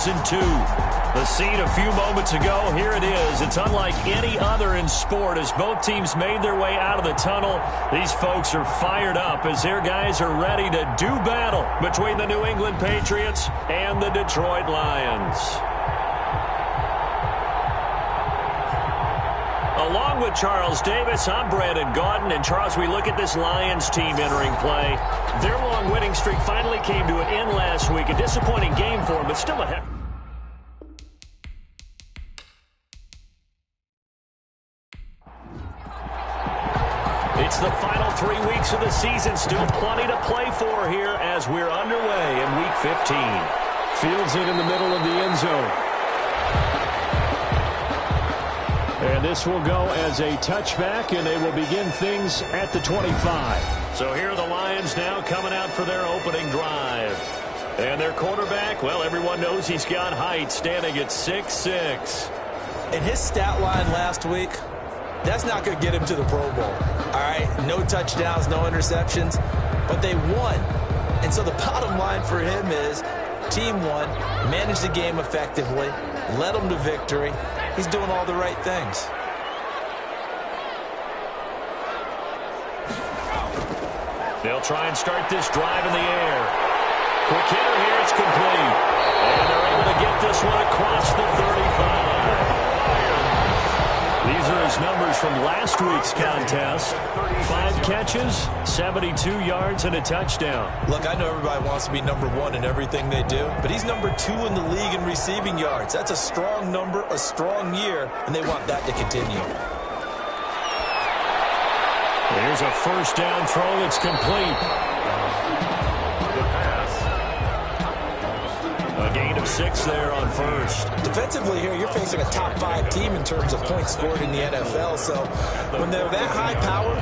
2. The scene a few moments ago, here it is. It's unlike any other in sport as both teams made their way out of the tunnel. These folks are fired up as their guys are ready to do battle between the New England Patriots and the Detroit Lions. Along with Charles Davis, I'm Brandon Gaudin. And Charles, we look at this Lions team entering play. Their long winning streak finally came to an end last week. A disappointing game for them, but still ahead. It's the final 3 weeks of the season. Still plenty to play for here as we're underway in Week 15. Fields it in the middle of the end zone. And this will go as a touchback, and they will begin things at the 25. So here are the Lions now coming out for their opening drive. And their quarterback, well, everyone knows he's got height, standing at 6'6". And his stat line last week, that's not going to get him to the Pro Bowl. All right, no touchdowns, no interceptions, but they won. And so the bottom line for him is team won, managed the game effectively, led them to victory. He's doing all the right things. They'll try and start this drive in the air. Quick hitter here, it's complete. And they're able to get this one across the 35. These are his numbers from last week's contest. 5 catches, 72 yards, and a touchdown. Look, I know everybody wants to be number 1 in everything they do, but he's number 2 in the league in receiving yards. That's a strong number, a strong year, and they want that to continue. Here's a first down throw that's complete. A gain of 6 there on first. Defensively here, you're facing a top 5 team in terms of points scored in the NFL. So when they're that high power,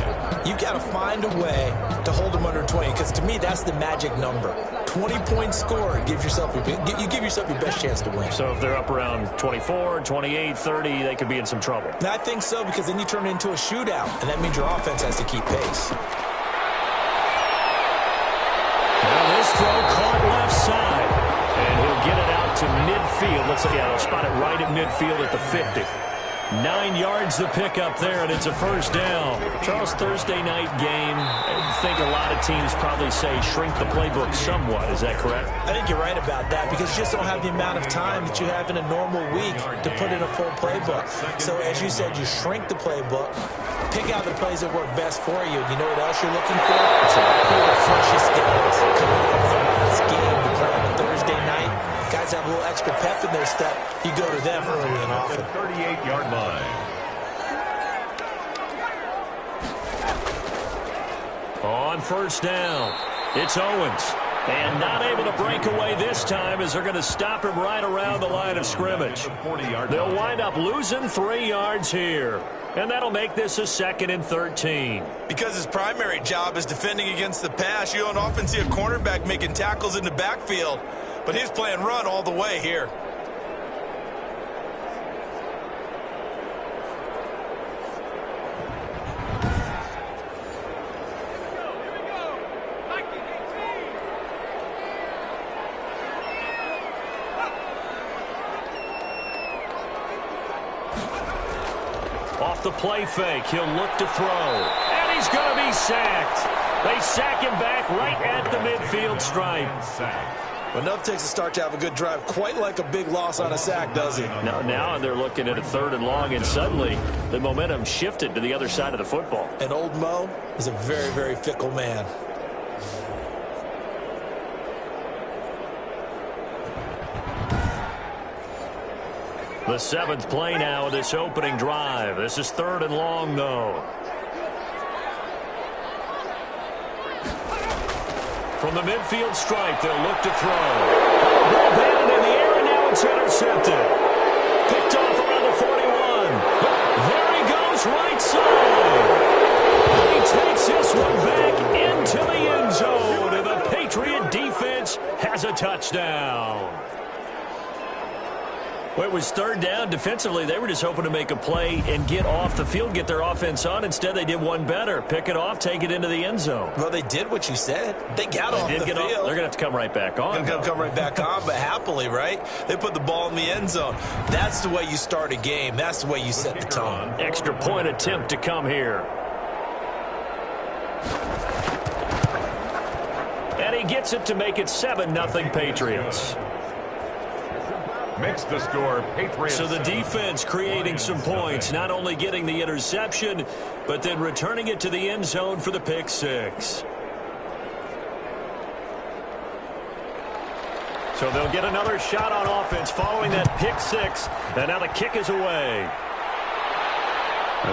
you've got to find a way to hold them under 20. Because to me, that's the magic number. 20 points scored gives yourself you give yourself your best chance to win. So if they're up around 24, 28, 30, they could be in some trouble. I think so, because then you turn it into a shootout, and that means your offense has to keep pace. Now this throw caught left side. And he'll get it out to midfield. Looks like he'll spot it right at midfield at the 50. 9 yards to pick up there, and it's a first down. Charles, Thursday night game, I think a lot of teams probably say shrink the playbook somewhat. Is that correct? I think you're right about that, because you just don't have the amount of time that you have in a normal week to put in a full playbook. So as you said, you shrink the playbook, pick out the plays that work best for you. You know what else you're looking for? Who are the freshest guys coming up from last game to play on a Thursday night? Guys have a little extra pep in their step. You go to them early and often. 38-yard line. On first down, it's Owens. And not able to break away this time as they're going to stop him right around the line of scrimmage. They'll wind up losing 3 yards here. And that'll make this a 2nd and 13. Because his primary job is defending against the pass, you don't often see a cornerback making tackles in the backfield. But he's playing run all the way here. Off the play fake, he'll look to throw. And he's going to be sacked. They sack him back right at the midfield stripe. Enough takes a start to have a good drive. Quite like a big loss on a sack, does he? Now they're looking at a 3rd and long, and suddenly the momentum shifted to the other side of the football. And old Mo is a very, very fickle man. The 7th play now of this opening drive. This is 3rd and long, though. From the midfield stripe, they'll look to throw. Ball batted in the air, and now it's intercepted. Picked off around the 41. There he goes, right side. And he takes this one back into the end zone, and the Patriot defense has a touchdown. Well, it was third down. Defensively, they were just hoping to make a play and get off the field, get their offense on. Instead, they did one better. Pick it off, take it into the end zone. Well, they did what you said. They got off the field. They're going to have to come right back on. They're going to come right back on, but happily, right? They put the ball in the end zone. That's the way you start a game. That's the way you set the tone. Extra point attempt to come here. And he gets it to make it 7-0 Patriots. Makes the score Patriots. So the defense creating some points, not only getting the interception, but then returning it to the end zone for the pick six. So they'll get another shot on offense following that pick six. And now the kick is away.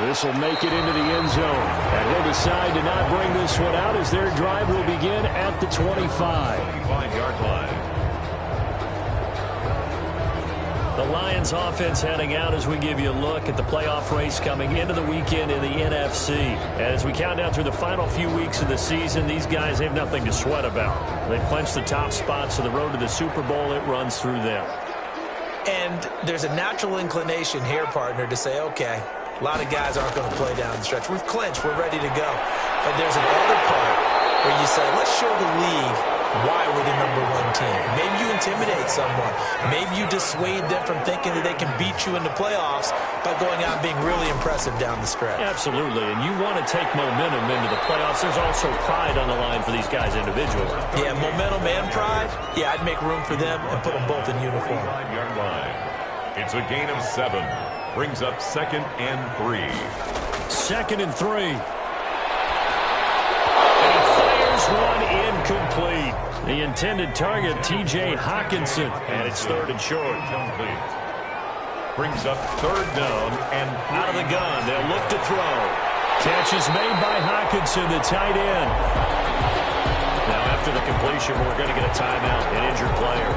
This will make it into the end zone. And he'll decide to not bring this one out as their drive will begin at the 25. 25-yard line. The Lions offense heading out as we give you a look at the playoff race coming into the weekend in the NFC. As we count down through the final few weeks of the season, these guys have nothing to sweat about. They've clinched the top spots, so the road to the Super Bowl, it runs through them. And there's a natural inclination here, partner, to say, okay, a lot of guys aren't going to play down the stretch. We've clinched. We're ready to go. But there's another part where you say, let's show the league why we're the #1 team. Maybe you intimidate someone. Maybe you dissuade them from thinking that they can beat you in the playoffs by going out and being really impressive down the stretch. Absolutely, and you want to take momentum into the playoffs. There's also pride on the line for these guys individually. Yeah, momentum and pride. Yeah, I'd make room for them and put them both in uniform. 5-yard line. It's a gain of 7. Brings up 2nd and 3. 2nd and 3. And he fires one incomplete. The intended target, T.J. Hawkinson, and it's 3rd and short. Complete. Brings up 3rd down and out of the gun. They'll look to throw. Catch is made by Hawkinson, the tight end. Now, after the completion, we're going to get a timeout, an injured player.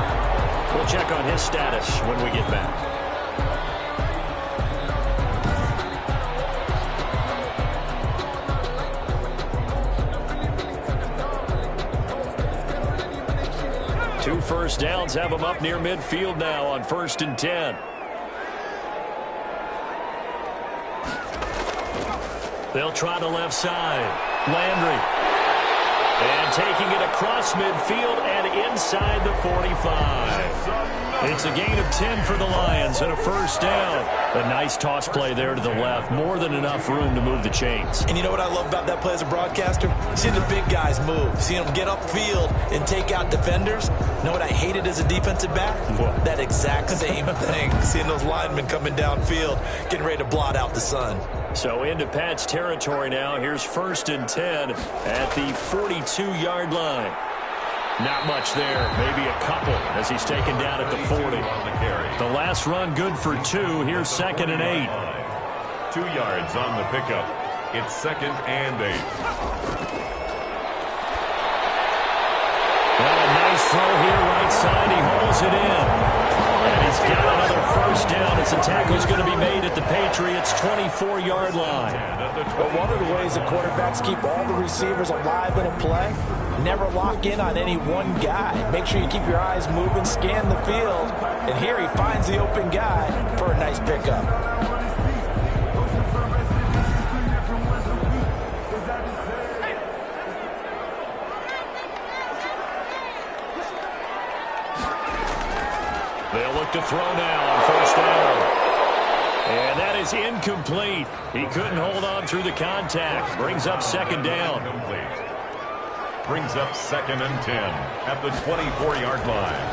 We'll check on his status when we get back. Two first downs have them up near midfield now on 1st and 10. They'll try the left side. Landry. And taking it across midfield and inside the 45. It's a gain of 10 for the Lions and a first down. A nice toss play there to the left. More than enough room to move the chains. And you know what I love about that play as a broadcaster? Seeing the big guys move. Seeing them get upfield and take out defenders. You know what I hated as a defensive back? What? That exact same thing. Seeing those linemen coming downfield, getting ready to blot out the sun. So into Pat's territory now. Here's 1st and 10 at the 42-yard line. Not much there, maybe a couple as he's taken down at the 40. The last run good for 2. Here's 2nd and 8. 2 yards on the pickup. It's 2nd and 8. Well, a nice throw here right side. He holds it in. And he's got another first down as the tackle is going to be made at the Patriots' 24-yard line. But one of the ways the quarterbacks keep all the receivers alive in a play, never lock in on any one guy. Make sure you keep your eyes moving, scan the field. And here he finds the open guy for a nice pickup. They'll look to throw now on first down. And that is incomplete. He couldn't hold on through the contact. Brings up 2nd down. Complete. Brings up 2nd and 10 at the 24-yard line.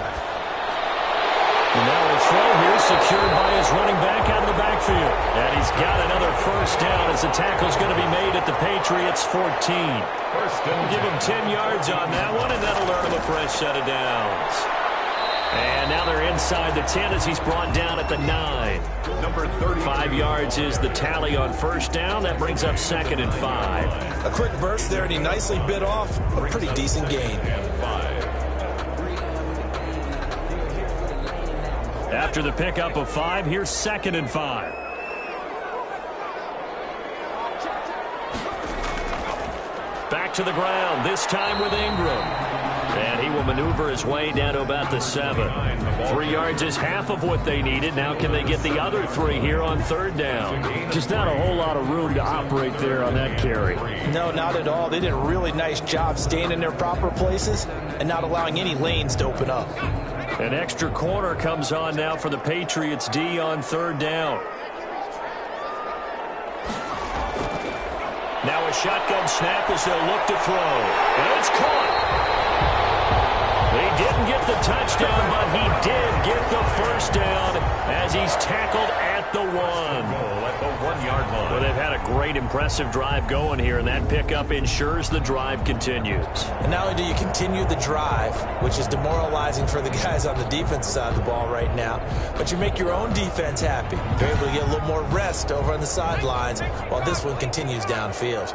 And now a throw here secured by his running back out of the backfield. And he's got another first down as the tackle's going to be made at the Patriots' 14. Give him 10 yards on that one, and that'll earn him a fresh set of downs. And now they're inside the 10 as he's brought down at the 9. Number 30. 5 yards is the tally on first down. That brings up 2nd and 5. A quick burst there, and he nicely bit off a pretty decent gain. After the pickup of 5, here's 2nd and 5. Back to the ground, this time with Ingram. And he will maneuver his way down to about the 7. 3 yards is half of what they needed. Now can they get the other 3 here on 3rd down? Just not a whole lot of room to operate there on that carry. No, not at all. They did a really nice job staying in their proper places and not allowing any lanes to open up. An extra corner comes on now for the Patriots D on 3rd down. Now a shotgun snap as they'll look to throw. And it's caught. He didn't get the touchdown, but he did get the first down as he's tackled at the 1. At the 1-yard line. Well, they've had a great, impressive drive going here, and that pickup ensures the drive continues. And not only do you continue the drive, which is demoralizing for the guys on the defense side of the ball right now, but you make your own defense happy. You're able to get a little more rest over on the sidelines while this one continues downfield.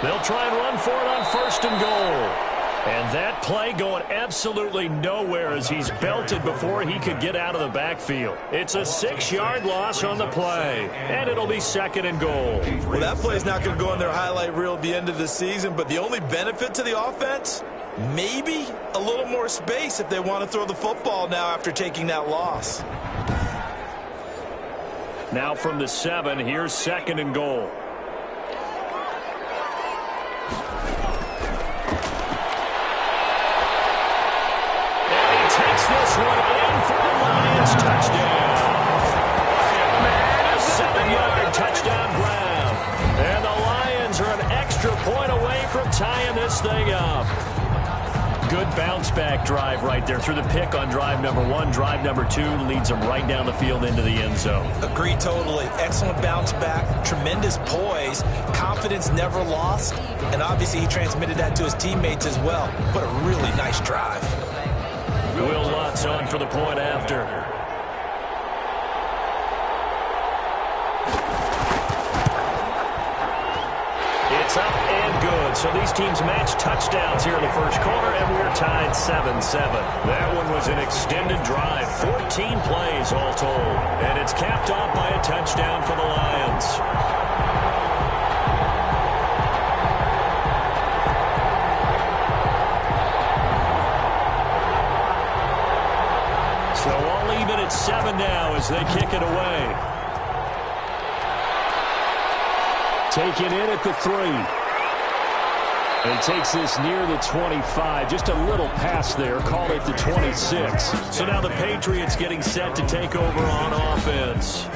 They'll try and run for it on 1st and goal. And that play going absolutely nowhere as he's belted before he could get out of the backfield. It's a 6-yard loss on the play, and it'll be 2nd and goal. Well, that play's not going to go in their highlight reel at the end of the season, but the only benefit to the offense, maybe a little more space if they want to throw the football now after taking that loss. Now from the 7, here's 2nd and goal. Takes this one in for the Lions touchdown. A 7-yard touchdown grab. And the Lions are an extra point away from tying this thing up. Good bounce-back drive right there through the pick on drive number 1. Drive number 2 leads them right down the field into the end zone. Agree totally. Excellent bounce back, tremendous poise, confidence never lost, and obviously he transmitted that to his teammates as well. What a really nice drive. Will Lutz on for the point after. It's up and good. So these teams match touchdowns here in the first quarter, and we're tied 7-7. That one was an extended drive, 14 plays all told. And it's capped off by a touchdown for the Lions. So all even at 7 now as they kick it away. Taken in at the 3. And he takes this near the 25. Just a little pass there. Call it the 26. So now the Patriots getting set to take over on offense.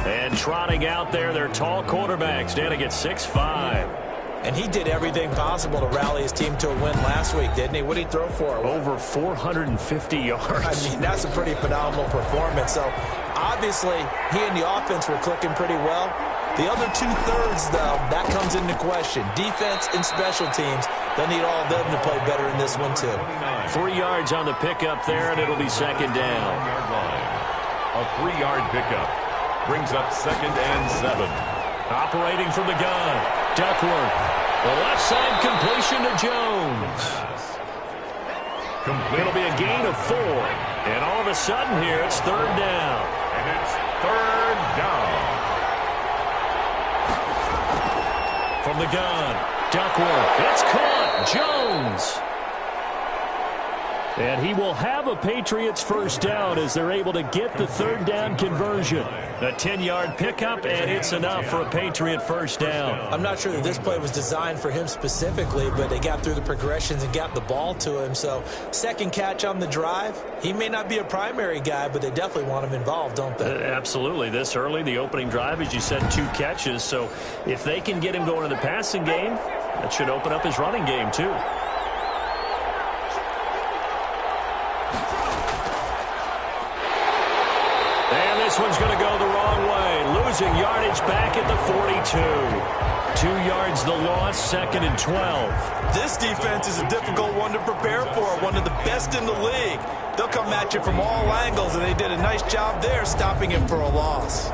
And trotting out there, their tall quarterback standing at 6'5". And he did everything possible to rally his team to a win last week, didn't he? What did he throw for? Over 450 yards. I mean, that's a pretty phenomenal performance. So, obviously, he and the offense were clicking pretty well. The other 2/3, though, that comes into question. Defense and special teams, they'll need all of them to play better in this one, too. 3 yards on the pickup there, and it'll be 2nd down. A 3-yard pickup brings up 2nd and 7. Operating from the gun, Duckworth. The left side completion to Jones. It'll be a gain of 4. And all of a sudden here, it's 3rd down. And it's 3rd down. From the gun, Duckworth. It's caught. Jones. And he will have a Patriots first down as they're able to get the 3rd down conversion. A 10-yard pickup, and it's enough for a Patriot first down. I'm not sure that this play was designed for him specifically, but they got through the progressions and got the ball to him. So, second catch on the drive. He may not be a primary guy, but they definitely want him involved, don't they? Absolutely. This early, the opening drive, as you said, 2 catches. So, if they can get him going in the passing game, that should open up his running game, too. This one's going to go the wrong way. Losing yardage back at the 42. 2 yards the loss, 2nd and 12. This defense is a difficult one to prepare for, one of the best in the league. They'll come at you from all angles, and they did a nice job there stopping him for a loss.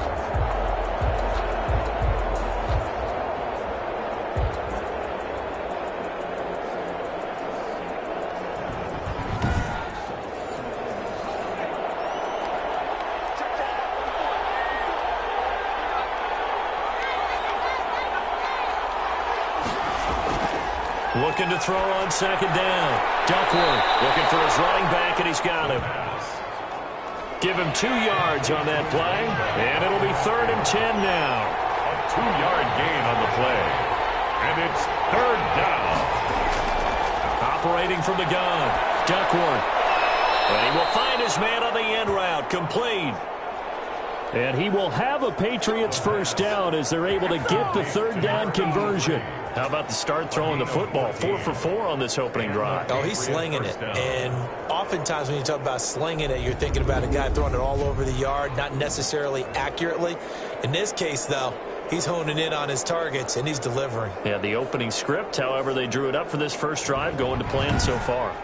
Looking to throw on second down. Duckworth looking for his running back, and he's got him. Give him 2 yards on that play, and it'll be 3rd and 10 now. A 2-yard gain on the play. And it's 3rd down. Operating from the gun, Duckworth. And he will find his man on the end route, complete. And he will have a Patriots first down as they're able to get the 3rd down conversion. How about the start throwing the football? 4 for 4 on this opening drive. Oh, he's slinging it. And oftentimes when you talk about slinging it, you're thinking about a guy throwing it all over the yard, not necessarily accurately. In this case, though, he's honing in on his targets, and he's delivering. Yeah, the opening script, however, they drew it up for this first drive, going to plan so far.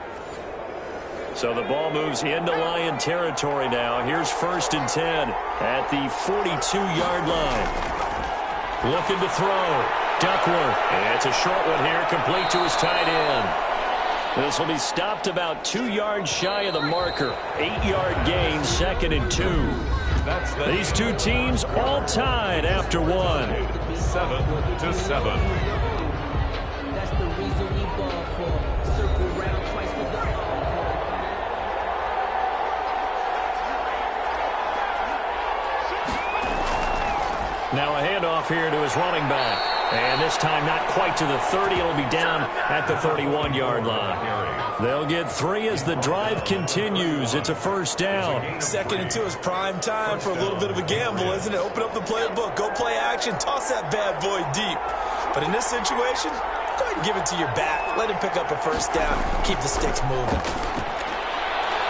So the ball moves into Lion territory now. Here's 1st and 10 at the 42-yard line. Looking to throw. Duckworth. And it's a short one here, complete to his tight end. This will be stopped about 2 yards shy of the marker. 8-yard gain, 2nd and 2. These two teams all tied after 1. 7-7. That's the reason we ball for. Circle round twice for the Now a handoff here to his running back. And this time not quite to the 30. It'll be down at the 31-yard line. They'll get 3 as the drive continues. It's a first down. 2nd and 2 is prime time for a little bit of a gamble, isn't it? Open up the playbook, go play action, toss that bad boy deep. But in this situation, go ahead and give it to your back. Let him pick up a first down. Keep the sticks moving.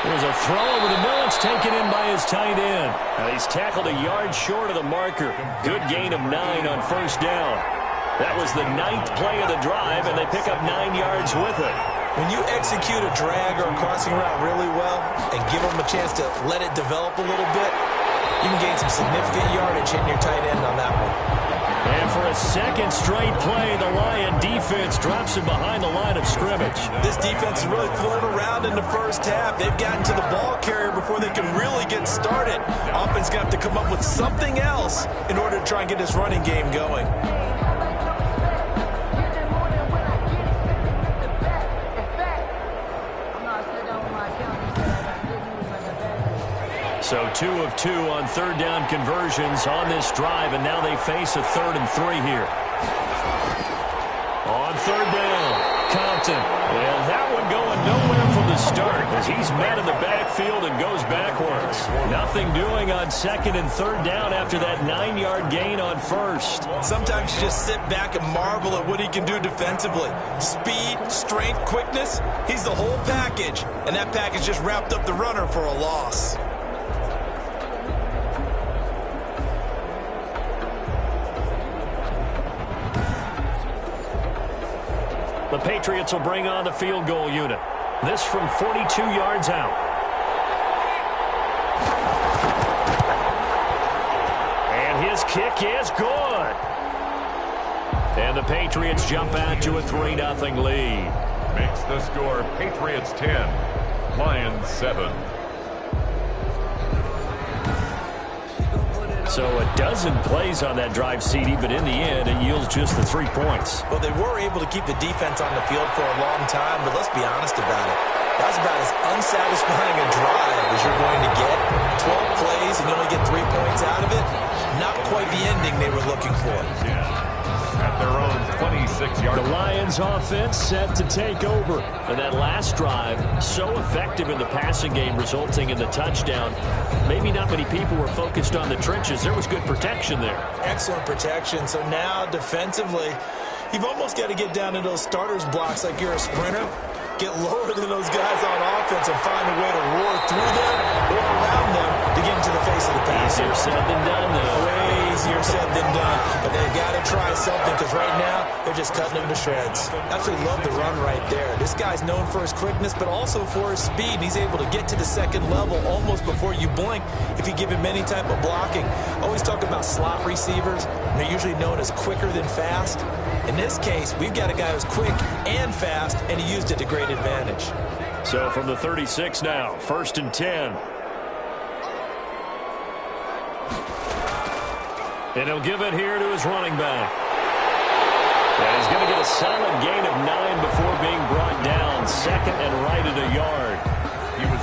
There's a throw over the middle. It's taken in by his tight end. Now he's tackled a yard short of the marker. Good gain of 9 on first down. That was the 9th play of the drive, and they pick up 9 yards with it. When you execute a drag or a crossing route really well and give them a chance to let it develop a little bit, you can gain some significant yardage hitting your tight end on that one. And for a 2nd straight play, the Lion defense drops him behind the line of scrimmage. This defense is really flown around in the first half. They've gotten to the ball carrier before they can really get started. Offense going to have to come up with something else in order to try and get this running game going. So 2 of 2 on 3rd down conversions on this drive, and now they face a 3rd and 3 here. On 3rd down, Compton. And that one going nowhere from the start as he's met in the backfield and goes backwards. Nothing doing on 2nd and 3rd down after that 9-yard gain on 1st. Sometimes you just sit back and marvel at what he can do defensively. Speed, strength, quickness, he's the whole package. And that package just wrapped up the runner for a loss. The Patriots will bring on the field goal unit. This from 42 yards out. And his kick is good. And the Patriots jump out to a 3-0 lead. Makes the score Patriots 10, Lions 7. So a dozen plays on that drive, CD, but in the end, it yields just the 3 points. Well, they were able to keep the defense on the field for a long time, but let's be honest about it. That's about as unsatisfying a drive as you're going to get. 12 plays and you only get 3 points out of it. Not quite the ending they were looking for. At their own 26-yard line. The Lions offense set to take over. And that last drive, so effective in the passing game, resulting in the touchdown. Maybe not many people were focused on the trenches. There was good protection there. Excellent protection. So now, defensively, you've almost got to get down to those starters blocks like you're a sprinter. Get lower than those guys on offense and find a way to roar through them or around them to get into the face of the pass. Easier said than done, though. Way easier said than done. But they've got to try something because right now they're just cutting them to shreds. Absolutely love the run right there. This guy's known for his quickness but also for his speed. And he's able to get to the 2nd level almost before you blink if you give him any type of blocking. Always talk about slot receivers. They're usually known as quicker than fast. In this case, we've got a guy who's quick and fast, and he used it to great advantage. So from the 36 now, 1st and 10. And he'll give it here to his running back. And he's going to get a solid gain of 9 before being brought down. Second and right at a yard.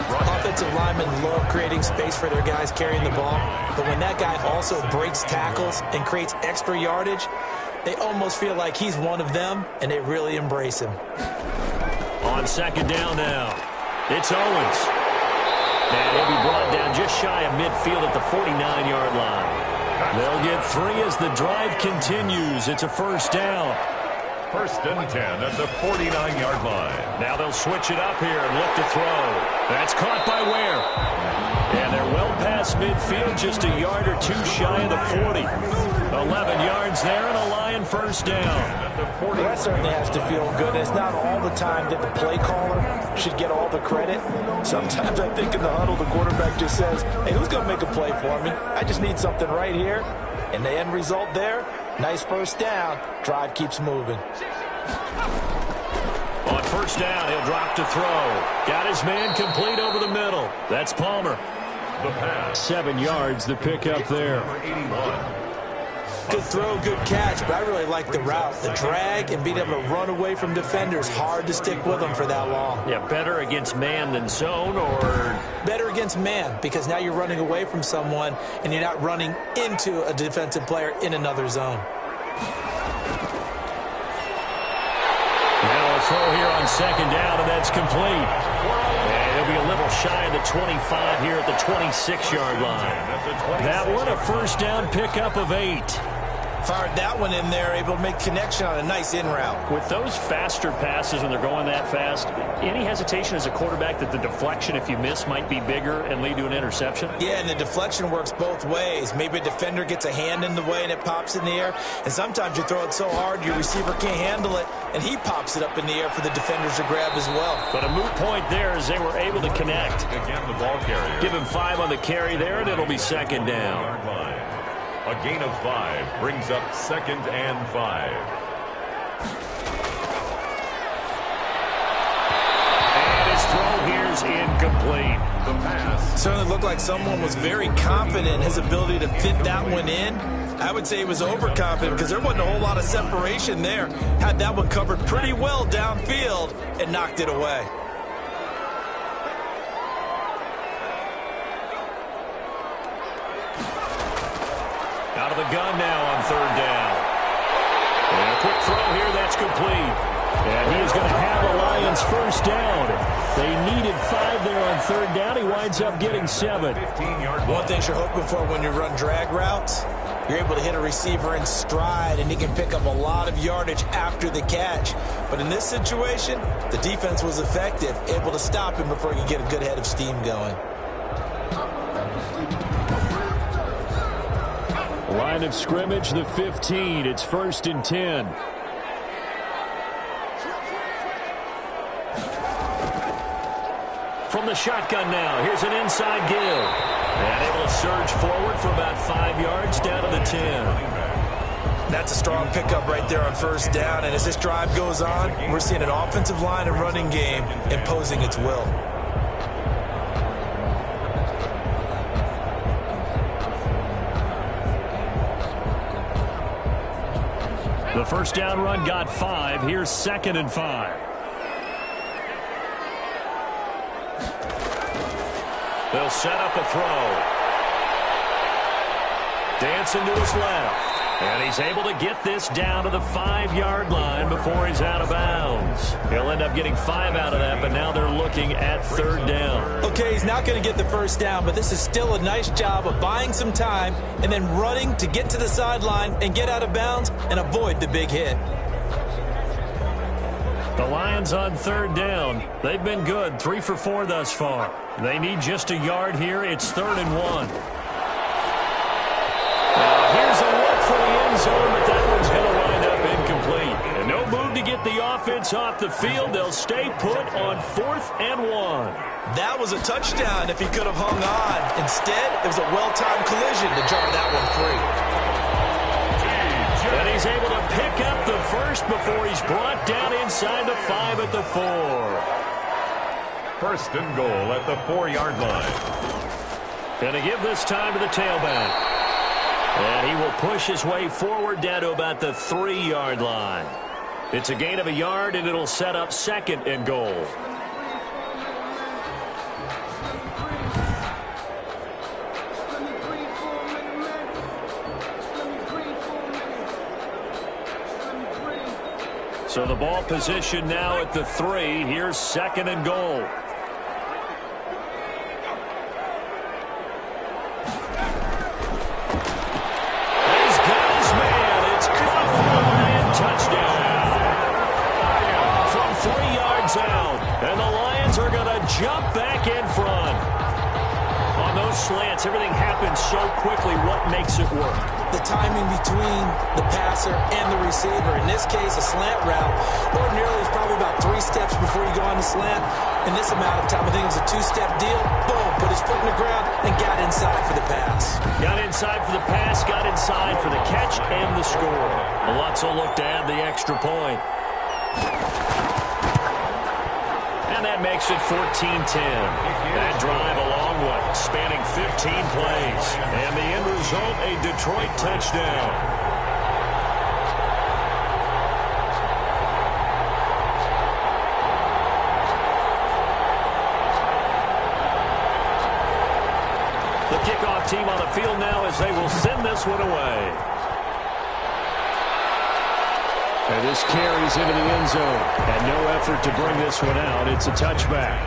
Offensive linemen love creating space for their guys carrying the ball, but when that guy also breaks tackles and creates extra yardage, they almost feel like he's one of them, and they really embrace him. On second down now, it's Owens. And he'll be brought down just shy of midfield at the 49-yard line. They'll get 3 as the drive continues. It's a first down. First and 10 at the 49-yard line. Now they'll switch it up here and look to throw. That's caught by Ware. And they're well past midfield, just a yard or 2 shy of the 40. 11 yards there and a Lion first down. Well, that certainly has to feel good. It's not all the time that the play caller should get all the credit. Sometimes I think in the huddle, the quarterback just says, hey, who's going to make a play for me? I just need something right here. And the end result there, nice first down. Drive keeps moving. On first down, he'll drop to throw. Got his man complete over the middle. That's Palmer. The pass. 7 yards, the pickup there. 81. Good throw, good catch, but I really like the route. The drag and being able to run away from defenders, hard to stick with them for that long. Yeah, better against man than zone, or? Better against man, because now you're running away from someone and you're not running into a defensive player in another zone. Now a throw here on second down, and that's complete. And he'll be a little shy of the 25 here at the 26-yard line. That one, a first down pickup of 8. Fired that one in there, able to make connection on a nice in route. With those faster passes when they're going that fast, any hesitation as a quarterback that the deflection, if you miss, might be bigger and lead to an interception? Yeah, and the deflection works both ways. Maybe a defender gets a hand in the way and it pops in the air. And sometimes you throw it so hard your receiver can't handle it, and he pops it up in the air for the defenders to grab as well. But a moot point there as they were able to connect. Again, the ball carrier. Give him 5 on the carry there, and it'll be second down. A gain of 5 brings up second and 5. And his throw here's incomplete. The pass. Certainly looked like someone was very confident in his ability to fit that one in. I would say he was overconfident because there wasn't a whole lot of separation there. Had that one covered pretty well downfield and knocked it away. Out of the gun now on third down. And a quick throw here, that's complete. And he is going to have the Lions first down. They needed 5 there on third down. He winds up getting 7. One thing you're hoping for when you run drag routes, you're able to hit a receiver in stride, and he can pick up a lot of yardage after the catch. But in this situation, the defense was effective, able to stop him before he could get a good head of steam going. Line of scrimmage, the 15. It's first and 10. From the shotgun now, here's an inside give. And able to surge forward for about 5 yards down to the 10. That's a strong pickup right there on first down. And as this drive goes on, we're seeing an offensive line and running game imposing its will. The first down run got 5. Here's second and 5. They'll set up a throw. Dancing to his left. And he's able to get this down to the 5-yard line before he's out of bounds. He'll end up getting 5 out of that, but now they're looking at third down. Okay, he's not going to get the first down, but this is still a nice job of buying some time and then running to get to the sideline and get out of bounds and avoid the big hit. The Lions on third down. They've been good, 3 for 4 thus far. They need just a yard here. It's 3rd and 1. Here's a look for the end zone, but that one's going to wind up incomplete. And no move to get the offense off the field. They'll stay put on 4th and 1. That was a touchdown if he could have hung on. Instead, it was a well-timed collision to jar that one free. And he's able to pick up the first before he's brought down inside the 5 at the 4. First and goal at the 4-yard line. Going to give this time to the tailback. And he will push his way forward down to about the 3-yard line. It's a gain of a yard, and it'll set up 2nd and goal. So the ball position now at the 3. Here's 2nd and goal. He's got his man. It's caught for a Lion touchdown. From 3 yards out. And the Lions are going to jump back in front. On those slants, everything happens so quickly. What makes it work? The timing between the passer and the receiver. In this case, a slant route ordinarily is probably about 3 steps before you go on the slant. In this amount of time, I think it was a 2-step deal. Boom, put his foot in the ground and got inside for the pass. Got inside for the pass, got inside for the catch and the score. Lutz will look to add the extra point. And that makes it 14-10. That drive a long one, spanning 15 plays. And the end result, a Detroit touchdown. The kickoff team on the field now as they will send this one away. And this carries into the end zone. And no effort to bring this one out. It's a touchback.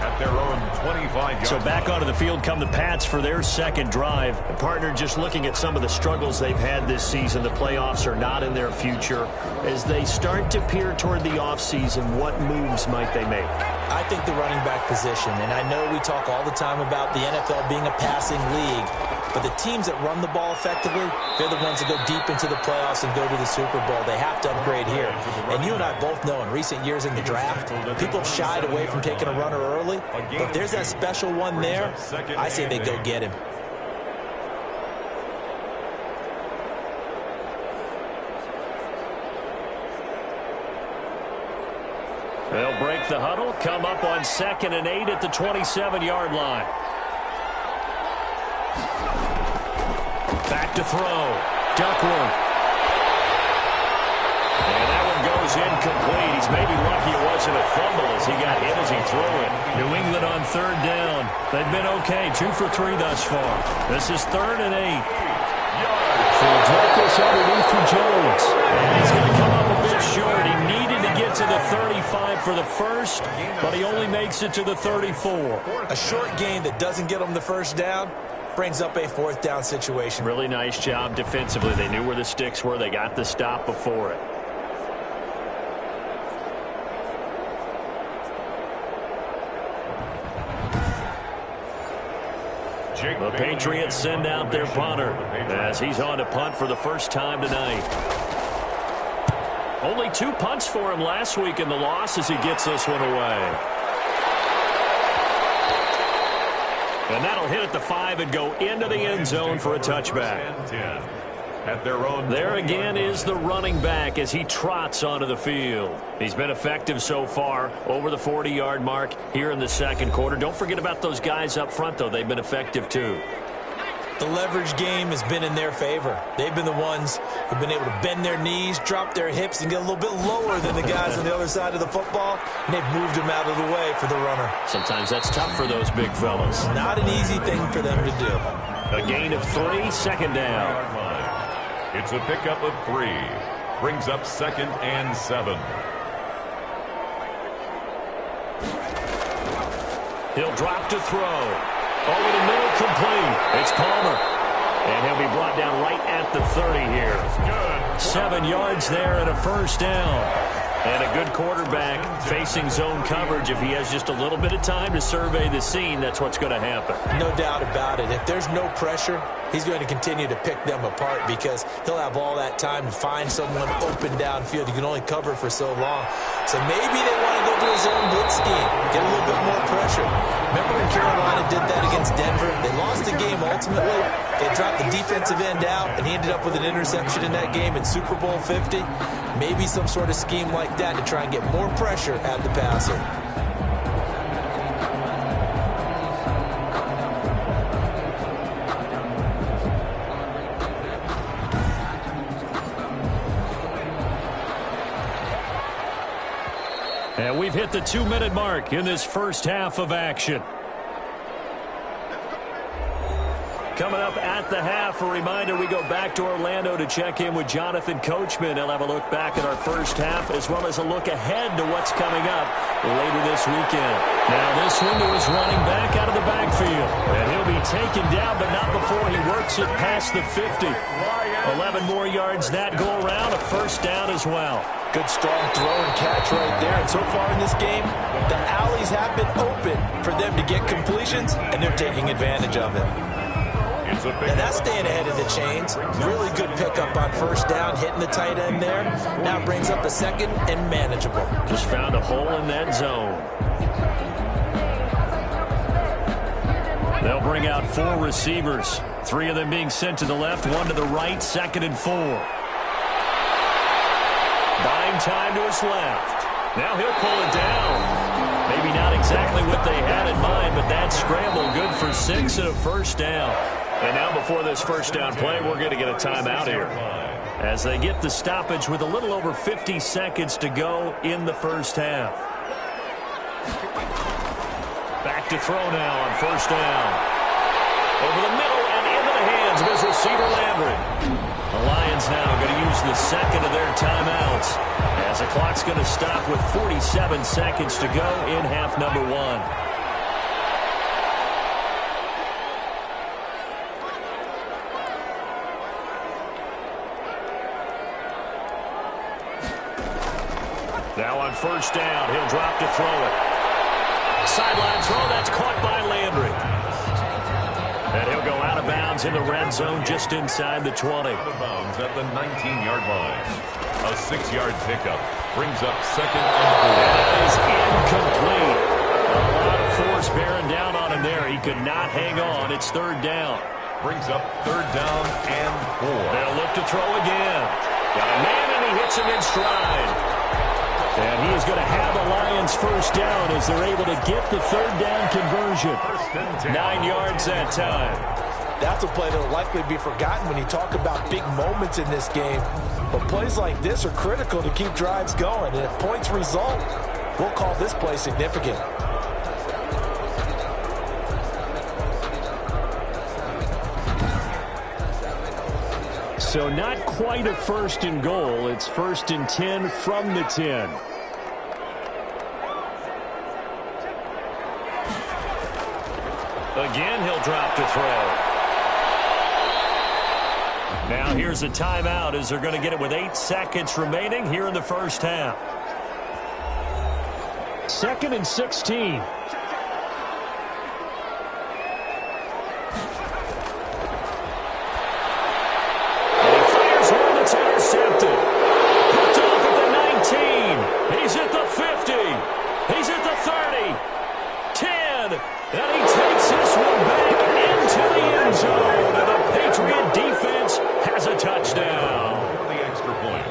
At their own 25-yard. So back onto the field come the Pats for their 2nd drive. And partner, just looking at some of the struggles they've had this season, the playoffs are not in their future. As they start to peer toward the offseason, what moves might they make? I think the running back position, and I know we talk all the time about the NFL being a passing league, but the teams that run the ball effectively, they're the ones that go deep into the playoffs and go to the Super Bowl. They have to upgrade here. And you and I both know in recent years in the draft, people have shied away from taking a runner early, but if there's that special one there, I say they go get him. They'll break the huddle, come up on 2nd and 8 at the 27-yard line. Back to throw. Duckworth. And that one goes incomplete. He's maybe lucky it wasn't a fumble as he got hit as he threw it. New England on 3rd down. They've been okay, 2 for 3 thus far. This is 3rd and 8. So drop this underneath for Jones. And he's going to come up a bit short. He needed to get to the 35 for the first, but he only makes it to the 34. A short gain that doesn't get him the first down brings up a 4th down situation. Really nice job defensively. They knew where the sticks were. They got the stop before it. The Patriots send out their punter as he's on to punt for the first time tonight. Only 2 punts for him last week in the loss as he gets this one away. And that'll hit at the 5 and go into the end zone for a touchback. At their own. There again is the running back as he trots onto the field. He's been effective so far over the 40-yard mark here in the 2nd quarter. Don't forget about those guys up front, though. They've been effective, too. The leverage game has been in their favor. They've been the ones who've been able to bend their knees, drop their hips, and get a little bit lower than the guys on the other side of the football, and they've moved them out of the way for the runner. Sometimes that's tough for those big fellas. Not an easy thing for them to do. A gain of 3, 2nd down. It's a pickup of 3. Brings up 2nd and 7. He'll drop to throw. Over the middle, complete. It's Palmer. And he'll be brought down right at the 30 here. 7 yards there and a first down. And a good quarterback facing zone coverage. If he has just a little bit of time to survey the scene, that's what's going to happen. No doubt about it. If there's no pressure, he's going to continue to pick them apart because he'll have all that time to find someone open downfield. You can only cover for so long. So maybe they want to go to a zone blitz scheme, get a little bit more pressure. Remember when Carolina did that against Denver? They lost the game ultimately. They dropped the defensive end out, and he ended up with an interception in that game in Super Bowl 50. Maybe some sort of scheme like that to try and get more pressure at the passer. And we've hit the 2-minute mark in this first half of action. Coming up at the half, a reminder, we go back to Orlando to check in with Jonathan Coachman. He'll have a look back at our first half as well as a look ahead to what's coming up later this weekend. Now this one to his running back out of the backfield. And he'll be taken down, but not before he works it past the 50. 11 more yards that go around, a first down as well. Good strong throw and catch right there. And so far in this game, the alleys have been open for them to get completions, and they're taking advantage of it. And that's staying ahead of the chains. Really good pickup on first down, hitting the tight end there. Now brings up a second and manageable. Just found a hole in that zone. They'll bring out 4 receivers. 3 of them being sent to the left, 1 to the right, 2nd and 4. Buying time to his left. Now he'll pull it down. Maybe not exactly what they had in mind, but that scramble good for 6 and a first down. And now before this first down play, we're going to get a timeout here as they get the stoppage with a little over 50 seconds to go in the first half. Back to throw now on first down. Over the middle and into the hands of his receiver Landry. The Lions now going to use the second of their timeouts as the clock's going to stop with 47 seconds to go in half number 1. Now on first down, he'll drop to throw it. Sideline throw, that's caught by Landry. And he'll go out of bounds in the red zone just inside the 20. Out of bounds at the 19-yard line. A 6-yard pickup brings up 2nd and 4. That is incomplete. A lot of force bearing down on him there. He could not hang on. It's 3rd down. Brings up 3rd down and 4. They'll look to throw again. Got a man and he hits him in stride. And he is going to have the Lions first down as they're able to get the 3rd down conversion. 9 yards that time. That's a play that will likely be forgotten when you talk about big moments in this game. But plays like this are critical to keep drives going. And if points result, we'll call this play significant. So not quite a 1st and goal. It's 1st and 10 from the 10. Again, he'll drop to throw. Now here's a timeout as they're going to get it with 8 seconds remaining here in the first half. 2nd and 16. Intercepted. Picked off at the 19. He's at the 50. He's at the 30. 10. And he takes this one back into the end zone. And the Patriot defense has a touchdown. The extra point.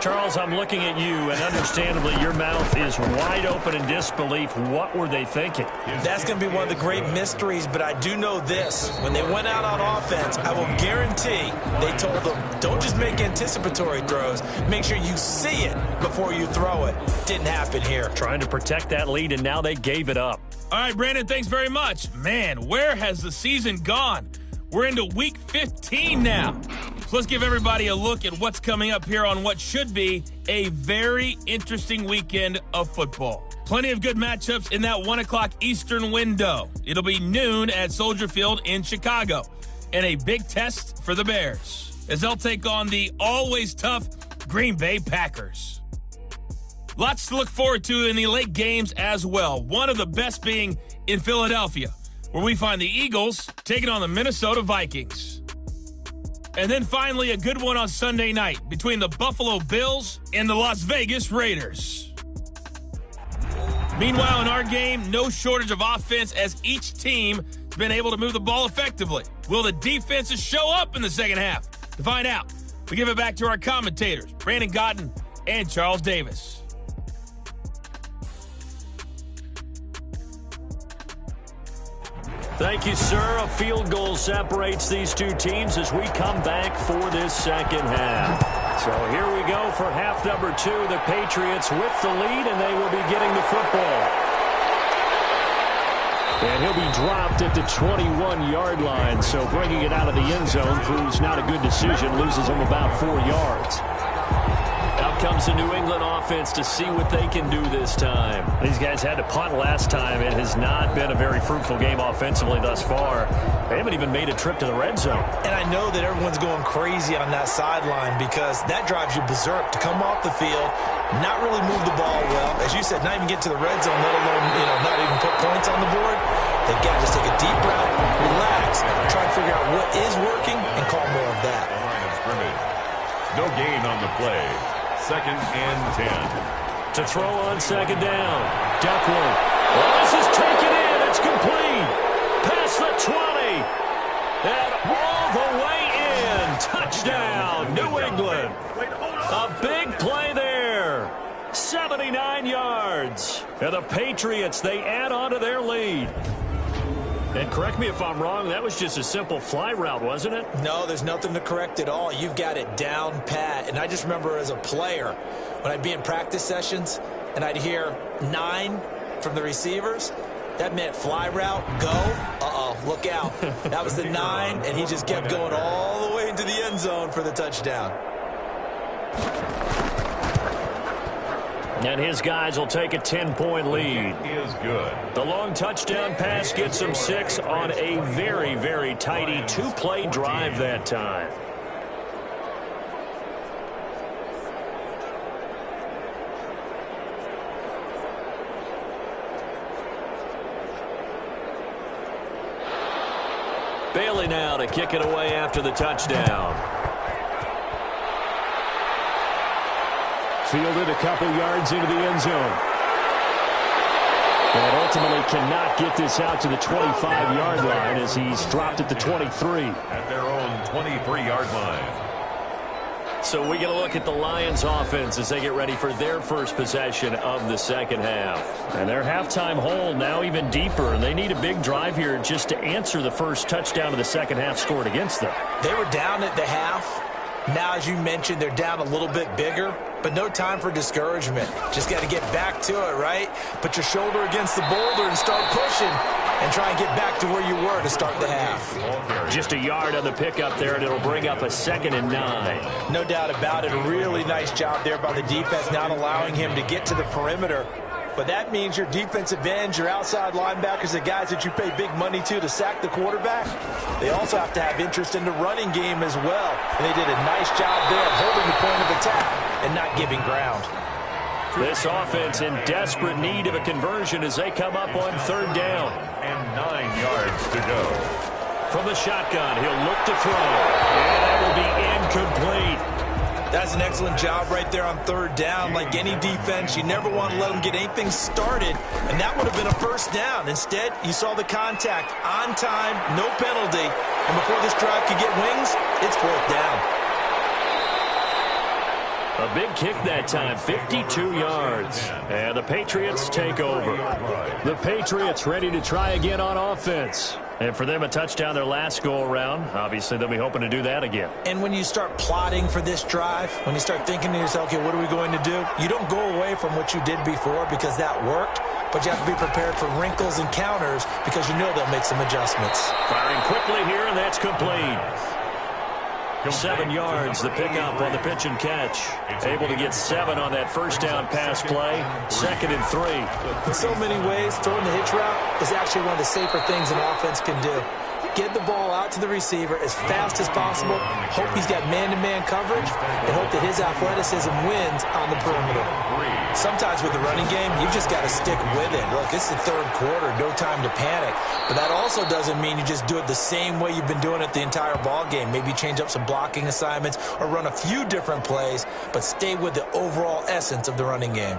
Charles, I'm looking at you, and understandably your mouth is wide open in disbelief. What were they thinking? That's going to be one of the great mysteries, but I do know this. When they went out on offense, I will guarantee they told them, don't just make anticipatory throws. Make sure you see it before you throw it. Didn't happen here. Trying to protect that lead, and now they gave it up. All right, Brandon, thanks very much. Man, where has the season gone? We're into week 15 now. So let's give everybody a look at what's coming up here on what should be a very interesting weekend of football. Plenty of good matchups in that 1 o'clock Eastern window. It'll be noon at Soldier Field in Chicago. And a big test for the Bears as they'll take on the always tough Green Bay Packers. Lots to look forward to in the late games as well. One of the best being in Philadelphia, where we find the Eagles taking on the Minnesota Vikings. And then finally a good one on Sunday night between the Buffalo Bills and the Las Vegas Raiders. Meanwhile, in our game, no shortage of offense as each team has been able to move the ball effectively. Will the defenses show up in the second half? To find out, we give it back to our commentators, Brandon Godden and Charles Davis. Thank you, sir. A field goal separates these two teams as we come back for this second half. So here we go for half number 2. The Patriots with the lead, and they will be getting the football. And he'll be dropped at the 21-yard line. So bringing it out of the end zone proves not a good decision. Loses him about 4 yards. Out comes the New England offense to see what they can do this time. These guys had to punt last time. It has not been a very fruitful game offensively thus far. They haven't even made a trip to the red zone. And I know that everyone's going crazy on that sideline because that drives you berserk to come off the field, not really move the ball well. As you said, not even get to the red zone, let alone, not even put points on the board. They got to just take a deep breath, relax, try and figure out what is working, and call more of that. Line of scrimmage. No gain on the play. 2nd and 10. To throw on 2nd down. Duckworth. Oh, this is taken in. It's complete. Past the 20. And all the way in. Touchdown, New England. A big play there. 79 yards. And the Patriots, they add on to their lead. And correct me if I'm wrong, that was just a simple fly route, wasn't it? No, there's nothing to correct at all. You've got it down pat. And I just remember as a player, when I'd be in practice sessions and I'd hear 9 from the receivers, that meant fly route, go. Uh-oh, look out. That was the 9, and he just kept going all the way into the end zone for the touchdown. And his guys will take a 10-point lead. Is good. The long touchdown pass gets them 6 on a very, very tidy 2-play drive that time. Bailey now to kick it away after the touchdown. Fielded a couple yards into the end zone. And ultimately cannot get this out to the 25-yard line as he's dropped at the 23. At their own 23-yard line. So we get a look at the Lions offense as they get ready for their first possession of the second half. And their halftime hold now even deeper, and they need a big drive here just to answer the first touchdown of the second half scored against them. They were down at the half. Now, as you mentioned, they're down a little bit bigger, but no time for discouragement. Just got to get back to it, right? Put your shoulder against the boulder and start pushing and try and get back to where you were to start the half. Just a yard on the pickup there, and it'll bring up a 2nd and 9. No doubt about it. A really nice job there by the defense, not allowing him to get to the perimeter. But that means your defensive ends, your outside linebackers, the guys that you pay big money to sack the quarterback, they also have to have interest in the running game as well. And they did a nice job there of holding the point of attack and not giving ground. This offense in desperate need of a conversion as they come up on 3rd down. And 9 yards to go. From the shotgun, he'll look to throw. And that will be incomplete. That's an excellent job right there on 3rd down. Like any defense, you never want to let them get anything started, and that would have been a first down. Instead, you saw the contact on time, no penalty, and before this drive could get wings, it's 4th down. A big kick that time, 52 yards. And the Patriots take over. The Patriots ready to try again on offense. And for them, a touchdown their last go-around. Obviously, they'll be hoping to do that again. And when you start plotting for this drive, when you start thinking to yourself, okay, what are we going to do? You don't go away from what you did before because that worked, but you have to be prepared for wrinkles and counters because you know they'll make some adjustments. Firing quickly here, and that's complete. 7 yards, the pickup on the pitch and catch. Able to get 7 on that first down pass play. 2nd and 3. In so many ways, throwing the hitch route is actually one of the safer things an offense can do. Get the ball out to the receiver as fast as possible, hope he's got man-to-man coverage, and hope that his athleticism wins on the perimeter. Sometimes with the running game, you've just got to stick with it. Look, it's the 3rd quarter, no time to panic. But that also doesn't mean you just do it the same way you've been doing it the entire ball game. Maybe change up some blocking assignments or run a few different plays, but stay with the overall essence of the running game.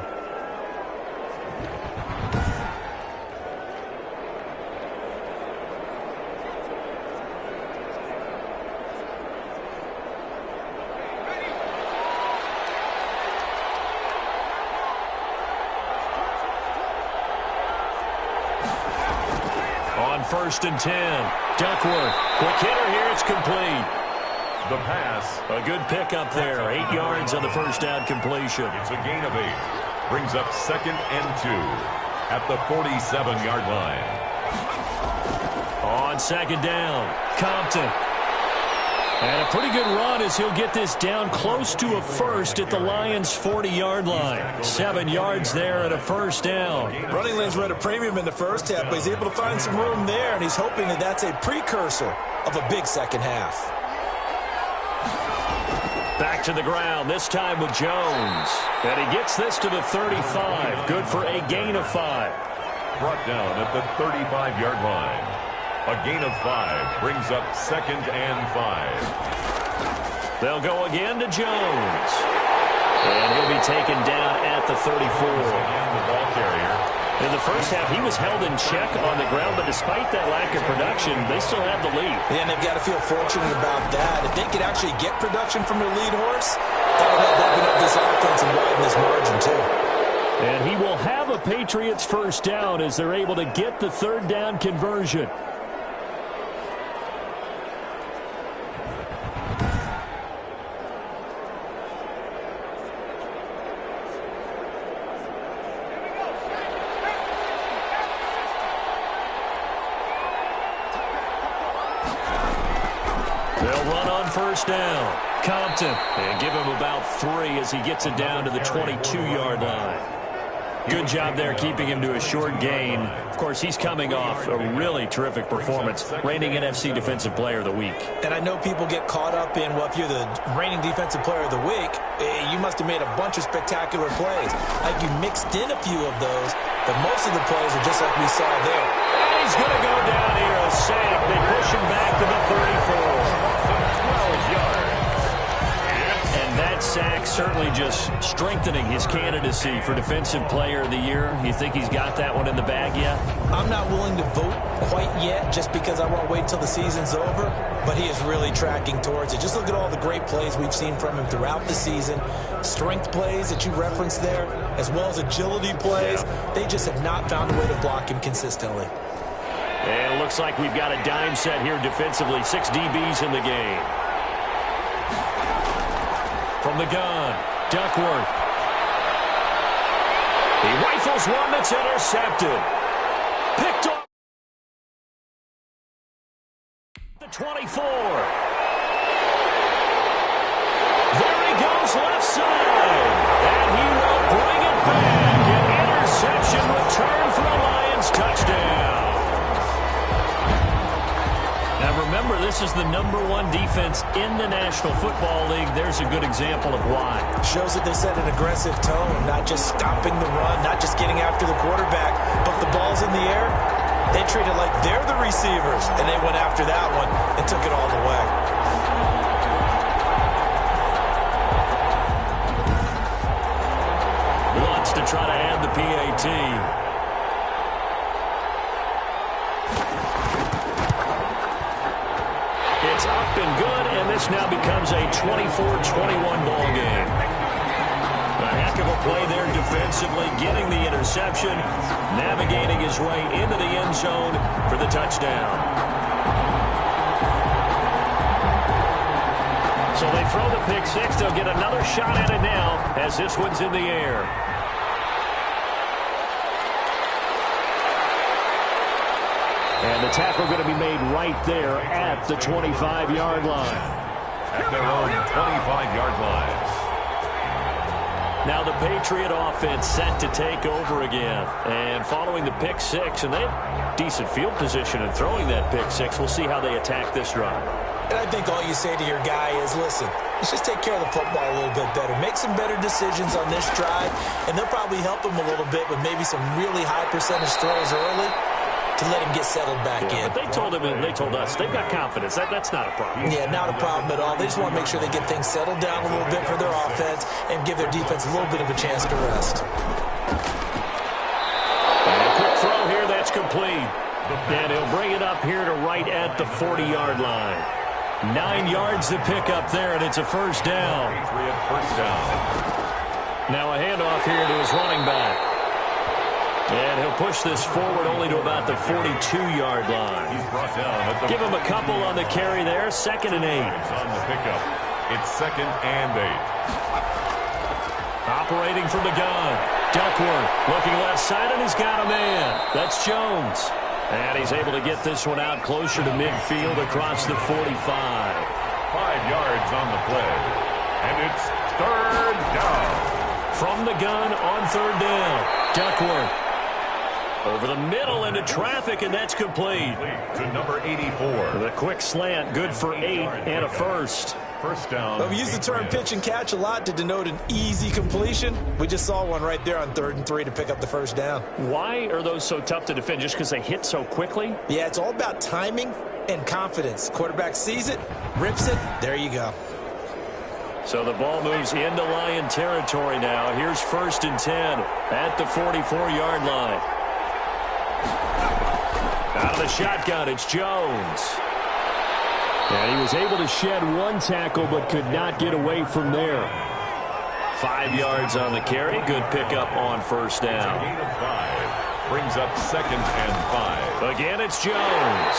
On 1st and 10, Duckworth, quick hitter here, it's complete. The pass. A good pickup there. 8 yards on the first down completion. It's a gain of 8. Brings up 2nd and 2 at the 47-yard line. On 2nd down, Compton. And a pretty good run as he'll get this down close to a first at the Lions' 40-yard line. 7 yards there and a first down. Running lanes were at a premium in the first half, but he's able to find some room there, and he's hoping that that's a precursor of a big second half. Back to the ground, this time with Jones. And he gets this to the 35. Good for a gain of 5. Brought down at the 35-yard line. A gain of 5 brings up 2nd and 5. They'll go again to Jones. And he'll be taken down at the 34. Again, the ball carrier. In the first half, he was held in check on the ground, but despite that lack of production, they still have the lead. And they've got to feel fortunate about that. If they could actually get production from their lead horse, that would help open up this offense and widen this margin, too. And he will have a Patriots first down as they're able to get the 3rd down conversion. They'll run on first down. Compton. And give him about 3 as he gets it down to the 22-yard line. Good job there keeping him to a short gain. Of course, he's coming off a really terrific performance, reigning NFC Defensive Player of the Week. And I know people get caught up in, well, if you're the reigning Defensive Player of the Week, you must have made a bunch of spectacular plays. Like you mixed in a few of those, but most of the plays are just like we saw there. And he's going to go down here, a sack. They push him back to the 34. 12 yards. And that sack certainly just strengthening his candidacy for Defensive Player of the Year. You think he's got that one in the bag yet? I'm not willing to vote quite yet just because I want to wait till the season's over, but he is really tracking towards it. Just look at all the great plays we've seen from him throughout the season. Strength plays that you referenced there, as well as agility plays. They just have not found a way to block him consistently. And it looks like we've got a dime set here defensively. 6 DBs in the game. From the gun, Duckworth. He rifles one that's intercepted. Picked off the 24. There he goes left side. And he will bring it back. An interception return for a Lions touchdown. Now remember, this is the #1 defense in the National Football League. There's a good example of why. Shows that they set an aggressive tone, not just stopping the run, not just getting after the quarterback, but the ball's in the air. They treat it like they're the receivers, and they went after that one and took it all the way. Wants to try to add the PAT. It's up and good, and this now becomes a 24-21 ball game. A heck of a play there defensively, getting the interception, navigating his way into the end zone for the touchdown. So they throw the pick 6. They'll get another shot at it now as this one's in the air. And the tackle going to be made right there at the 25-yard line. At their own 25-yard line. Now the Patriot offense set to take over again. And following the pick 6, and they have decent field position in throwing that pick 6. We'll see how they attack this drive. And I think all you say to your guy is, listen, let's just take care of the football a little bit better. Make some better decisions on this drive, and they'll probably help him a little bit with maybe some really high percentage throws early to let him get settled back in. But they told him and they told us they've got confidence. That's not a problem. Yeah, not a problem at all. They just want to make sure they get things settled down a little bit for their offense and give their defense a little bit of a chance to rest. And a quick throw here, that's complete. And he'll bring it up here to right at the 40-yard line. 9 yards to pick up there, and it's a first down. Patriot first down. Now a handoff here to his running back. And he'll push this forward only to about the 42-yard line. He's brought down at the Give him a couple on the carry there. 2nd and 8. On the pickup. It's 2nd and 8. Operating from the gun. Duckworth looking left side, and he's got a man. That's Jones. And he's able to get this one out closer to midfield across the 45. 5 yards on the play. And it's 3rd down. From the gun on 3rd down. Duckworth. Over the middle into traffic, and that's complete. To number 84. The quick slant, good for 8 and a first. First down. Well, we use the term pitch and catch a lot to denote an easy completion. We just saw one right there on 3rd and 3 to pick up the first down. Why are those so tough to defend? Just because they hit so quickly? Yeah, it's all about timing and confidence. Quarterback sees it, rips it, there you go. So the ball moves into Lion territory now. Here's 1st and 10 at the 44-yard line. Out of the shotgun, it's Jones. And he was able to shed one tackle but could not get away from there. 5 yards on the carry. Good pickup on 1st down. Gain of 5. Brings up 2nd and 5. Again, it's Jones.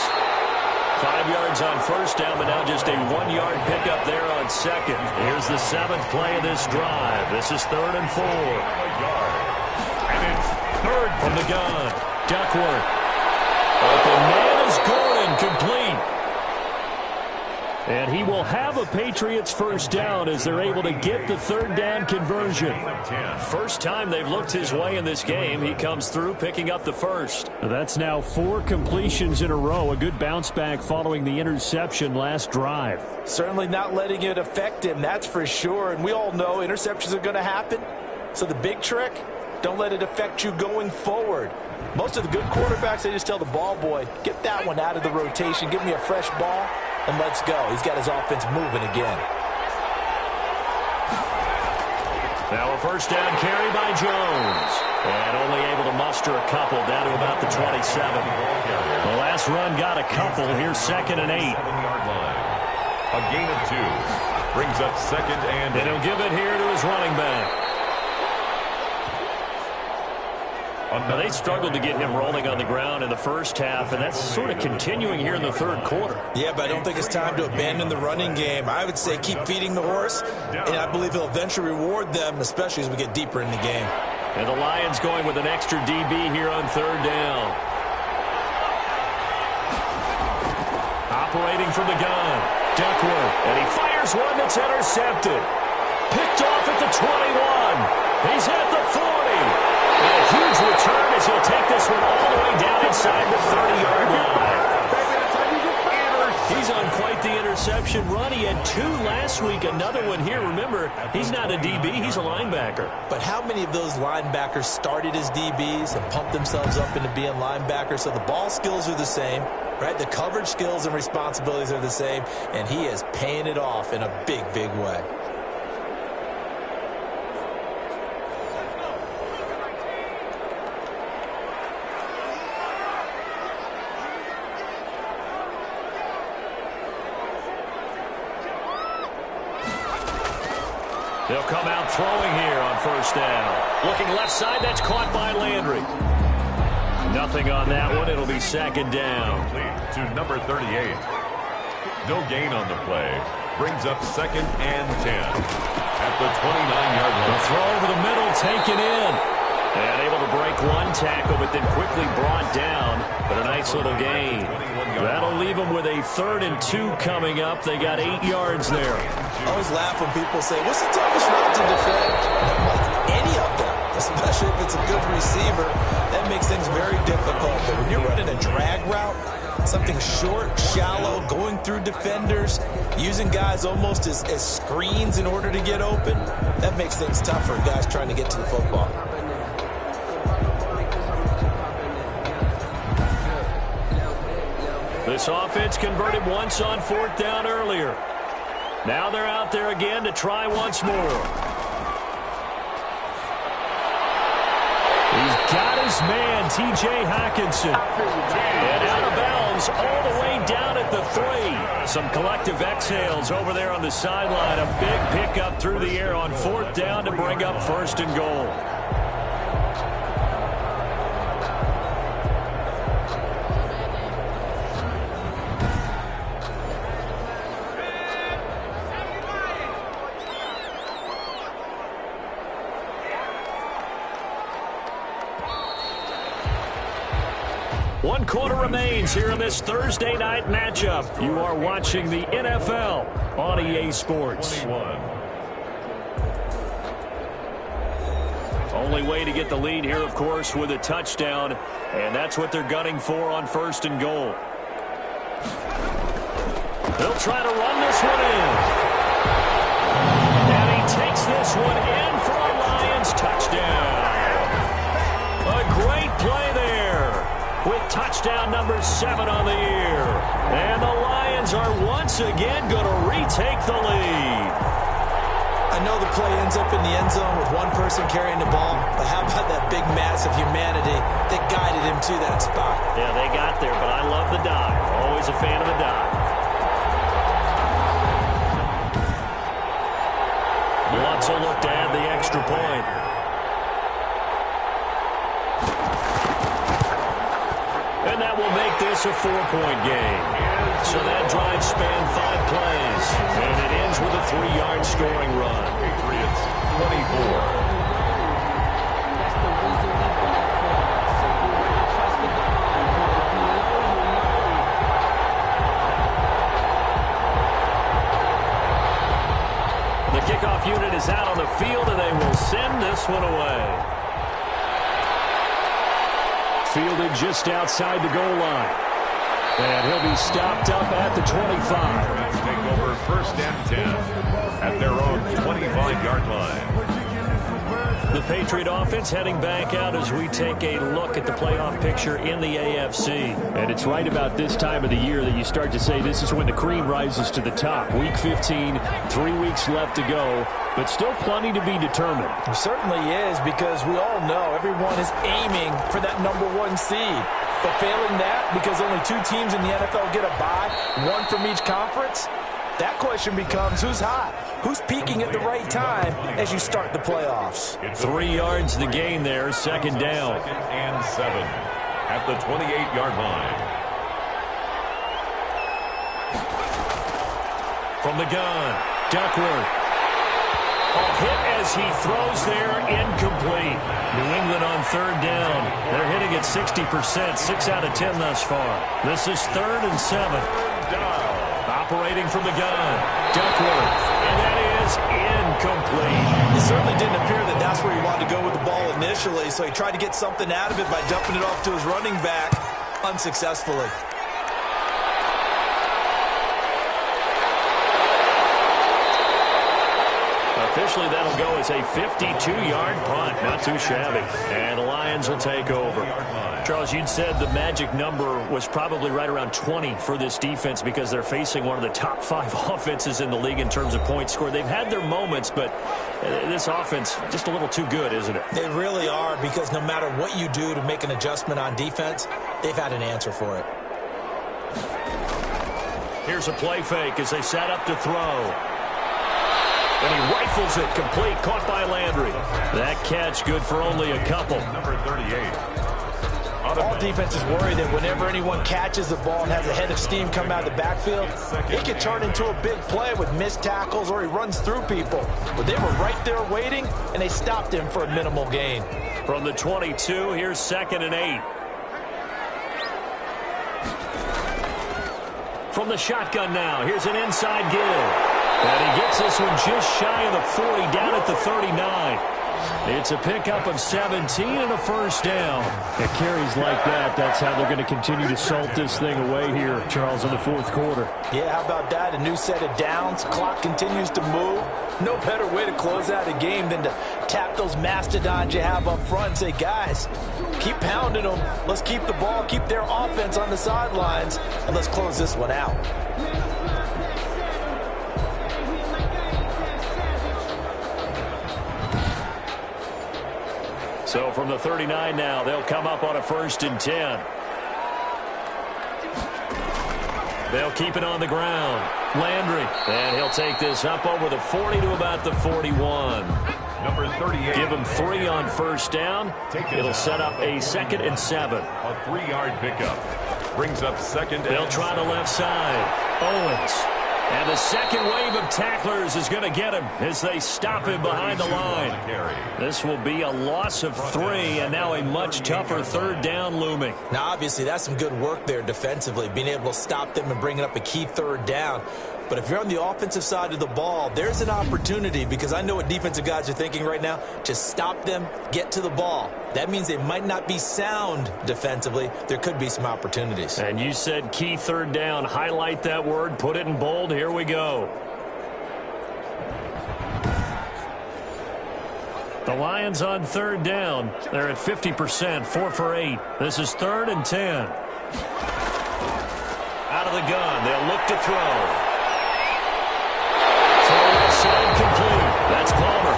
5 yards on 1st down, but now just a 1-yard pickup there on 2nd. Here's the 7th play of this drive. This is 3rd and 4. And it's 3rd from the gun. Duckworth. Open man is Gordon, complete. And he will have a Patriots first down as they're able to get the 3rd down conversion. First time they've looked his way in this game. He comes through picking up the first. That's now 4 completions in a row. A good bounce back following the interception last drive. Certainly not letting it affect him, that's for sure. And we all know interceptions are going to happen. So the big trick, don't let it affect you going forward. Most of the good quarterbacks, they just tell the ball boy, get that one out of the rotation, give me a fresh ball, and let's go. He's got his offense moving again. Now a first down carry by Jones. And only able to muster a couple down to about the 27. The last run got a couple. Here's 2nd and 8. 7-yard line. A gain of 2. Brings up 2nd and 8. And he'll give it here to his running back. Now, they struggled to get him rolling on the ground in the first half, and that's sort of continuing here in the 3rd quarter. Yeah, but I don't think it's time to abandon the running game. I would say keep feeding the horse, and I believe he'll eventually reward them, especially as we get deeper in the game. And the Lions going with an extra DB here on 3rd down. Operating from the gun, Duckworth, and he fires one that's intercepted. Picked off at the 21. He's at the 40. And a huge return as he'll take this one all the way down inside the 30-yard line. He's on quite the interception run. He had 2 last week, another one here. Remember, he's not a DB, he's a linebacker. But how many of those linebackers started as DBs and pumped themselves up into being linebackers? So the ball skills are the same, right? The coverage skills and responsibilities are the same, and he is paying it off in a big, big way. They'll come out throwing here on 1st down. Looking left side, that's caught by Landry. Nothing on that one. It'll be 2nd down. To number 38. No gain on the play. Brings up 2nd and 10. At the 29-yard line. The throw over the middle, taken in. And able to break one tackle, but then quickly brought down. But a nice little gain. That'll leave them with a 3rd and 2 coming up. They got 8 yards there. I always laugh when people say, what's the toughest route to defend? I'm like, any of them, especially if it's a good receiver. That makes things very difficult. But when you're running a drag route, something short, shallow, going through defenders, using guys almost as screens in order to get open, that makes things tough for guys trying to get to the football. This offense converted once on 4th down earlier. Now they're out there again to try once more. He's got his man, T.J. Hockenson. And out of bounds all the way down at the 3. Some collective exhales over there on the sideline. A big pickup through the air on 4th down to bring up 1st and goal. 1 quarter remains here in this Thursday night matchup. You are watching the NFL on EA Sports. 21. Only way to get the lead here, of course, with a touchdown, and that's what they're gunning for on 1st and goal. They'll try to run this one in. And he takes this one in for a Lions touchdown. A great play there with touchdown number 7 on the year. And the Lions are once again going to retake the lead. I know the play ends up in the end zone with one person carrying the ball, but how about that big mass of humanity that guided him to that spot? Yeah, they got there, but I love the dive. Always a fan of the dive. Wants a look to add the extra point. And that will make this a 4-point game. So that drive spanned 5 plays. And it ends with a 3-yard scoring run. Patriots 24. That's the reason we ball for. Circle where I trust the God. If you know, you know. The kickoff unit is out on the field, and they will send this one away. Fielded just outside the goal line. And he'll be stopped up at the 25. Take over 1st and 10 at their own 25-yard line. The Patriot offense heading back out as we take a look at the playoff picture in the AFC. And it's right about this time of the year that you start to say this is when the cream rises to the top. Week 15, 3 weeks left to go, but still plenty to be determined. It certainly is, because we all know everyone is aiming for that number 1 seed. But failing that, because only 2 teams in the NFL get a bye, 1 from each conference, that question becomes who's hot? Who's peaking at the right time as you start the playoffs? 3 yards the gain there, 2nd down. 2nd and 7 at the 28-yard line. From the gun, Duckworth. A hit as he throws there, incomplete. New England on 3rd down. They're hitting at 60%, 6 out of 10 thus far. This is 3rd and 7. Operating from the gun, Duckworth. And that is incomplete. It certainly didn't appear that that's where he wanted to go with the ball initially, so he tried to get something out of it by dumping it off to his running back unsuccessfully. Officially, that'll go as a 52-yard punt. Not too shabby. And the Lions will take over. Charles, you'd said the magic number was probably right around 20 for this defense because they're facing one of the top 5 offenses in the league in terms of points scored. They've had their moments, but this offense just a little too good, isn't it? They really are, because no matter what you do to make an adjustment on defense, they've had an answer for it. Here's a play fake as they set up to throw. And he rifles it complete, caught by Landry. That catch good for only a couple. Number 38. All defenses worry that whenever anyone catches the ball and has a head of steam come out of the backfield, it can turn into a big play with missed tackles or he runs through people. But they were right there waiting, and they stopped him for a minimal gain. From the 22, here's 2nd and 8. From the shotgun now, here's an inside give. And he gets this one just shy of the 40, down at the 39. It's a pickup of 17 and a 1st down. It carries like that. That's how they're going to continue to salt this thing away here, Charles, in the 4th quarter. Yeah, how about that? A new set of downs. Clock continues to move. No better way to close out a game than to tap those mastodons you have up front and say, guys, keep pounding them. Let's keep the ball, keep their offense on the sidelines, and let's close this one out. So from the 39 now, they'll come up on a 1st and 10. They'll keep it on the ground. Landry, and he'll take this up over the 40 to about the 41. Number 38. Give him 3 on 1st down. It'll set up a 2nd and 7. A 3-yard pickup. Brings up 2nd and They'll try the left side. Owens. And the second wave of tacklers is going to get him as they stop him behind the line. This will be a loss of 3, and now a much tougher third down looming. Now, obviously, that's some good work there defensively, being able to stop them and bringing up a key third down. But if you're on the offensive side of the ball, there's an opportunity, because I know what defensive guys are thinking right now. Just stop them, get to the ball. That means they might not be sound defensively. There could be some opportunities. And you said key third down. Highlight that word. Put it in bold. Here we go. The Lions on third down. They're at 50%, 4 for 8. This is 3rd and 10. Out of the gun. They'll look to throw. Side complete. That's Palmer.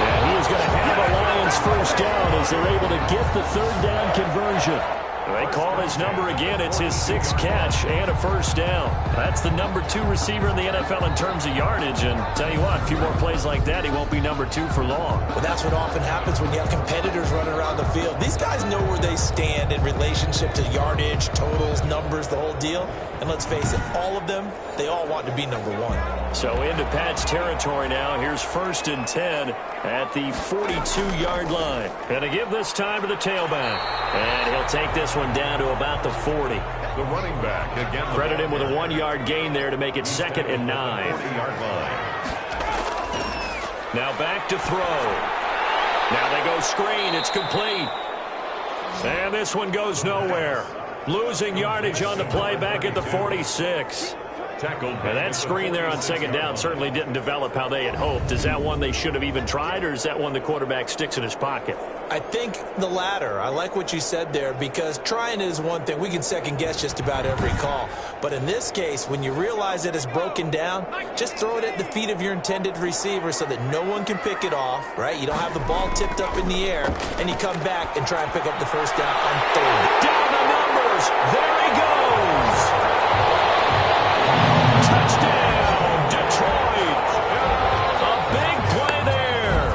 And he is going to have a Lions first down as they're able to get the third down conversion. They call his number again. It's his 6th catch and a first down. That's the number 2 receiver in the NFL in terms of yardage. And tell you what, a few more plays like that, he won't be number 2 for long. Well, that's what often happens when you have competitors running around the field. These guys know where they stand in relationship to yardage, totals, numbers, the whole deal. And let's face it, all of them, they all want to be number 1. So into Pat's territory now. Here's 1st and 10 at the 42-yard line. Going to give this time to the tailback. And he'll take this one down to about the 40. The running back again. Credit him with a 1-yard gain there to make it 2nd and 9. 40-yard line. Now back to throw. Now they go screen. It's complete. And this one goes nowhere. Losing yardage on the play back at the 46. And that screen there on 2nd down certainly didn't develop how they had hoped. Is that one they should have even tried, or is that one the quarterback sticks in his pocket? I think the latter. I like what you said there, because trying is one thing. We can second-guess just about every call. But in this case, when you realize that it's broken down, just throw it at the feet of your intended receiver so that no one can pick it off, right? You don't have the ball tipped up in the air, and you come back and try and pick up the first down on 3rd. Down the numbers. There he goes. Touchdown, Detroit. A big play there.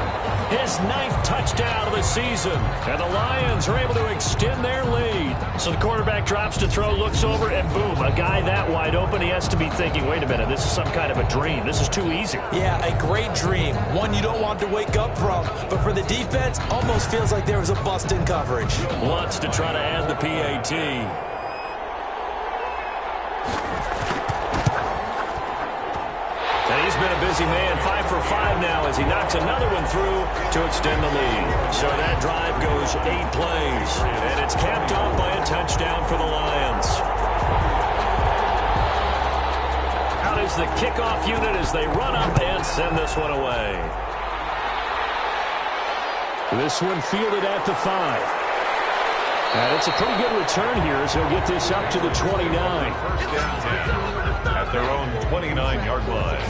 His 9th touchdown of the season. And the Lions are able to extend their lead. So the quarterback drops to throw, looks over, and boom, a guy that wide open. He has to be thinking, wait a minute, this is some kind of a dream. This is too easy. Yeah, a great dream. One you don't want to wake up from. But for the defense, almost feels like there was a bust in coverage. Wants to try to add the PAT. And he's been a busy man, 5 for 5 now as he knocks another one through to extend the lead. So that drive goes 8 plays, and it's capped off by a touchdown for the Lions. Out is the kickoff unit as they run up and send this one away. This one fielded at the 5. And it's a pretty good return here as he'll get this up to the 29. First and 10 at their own 29-yard line.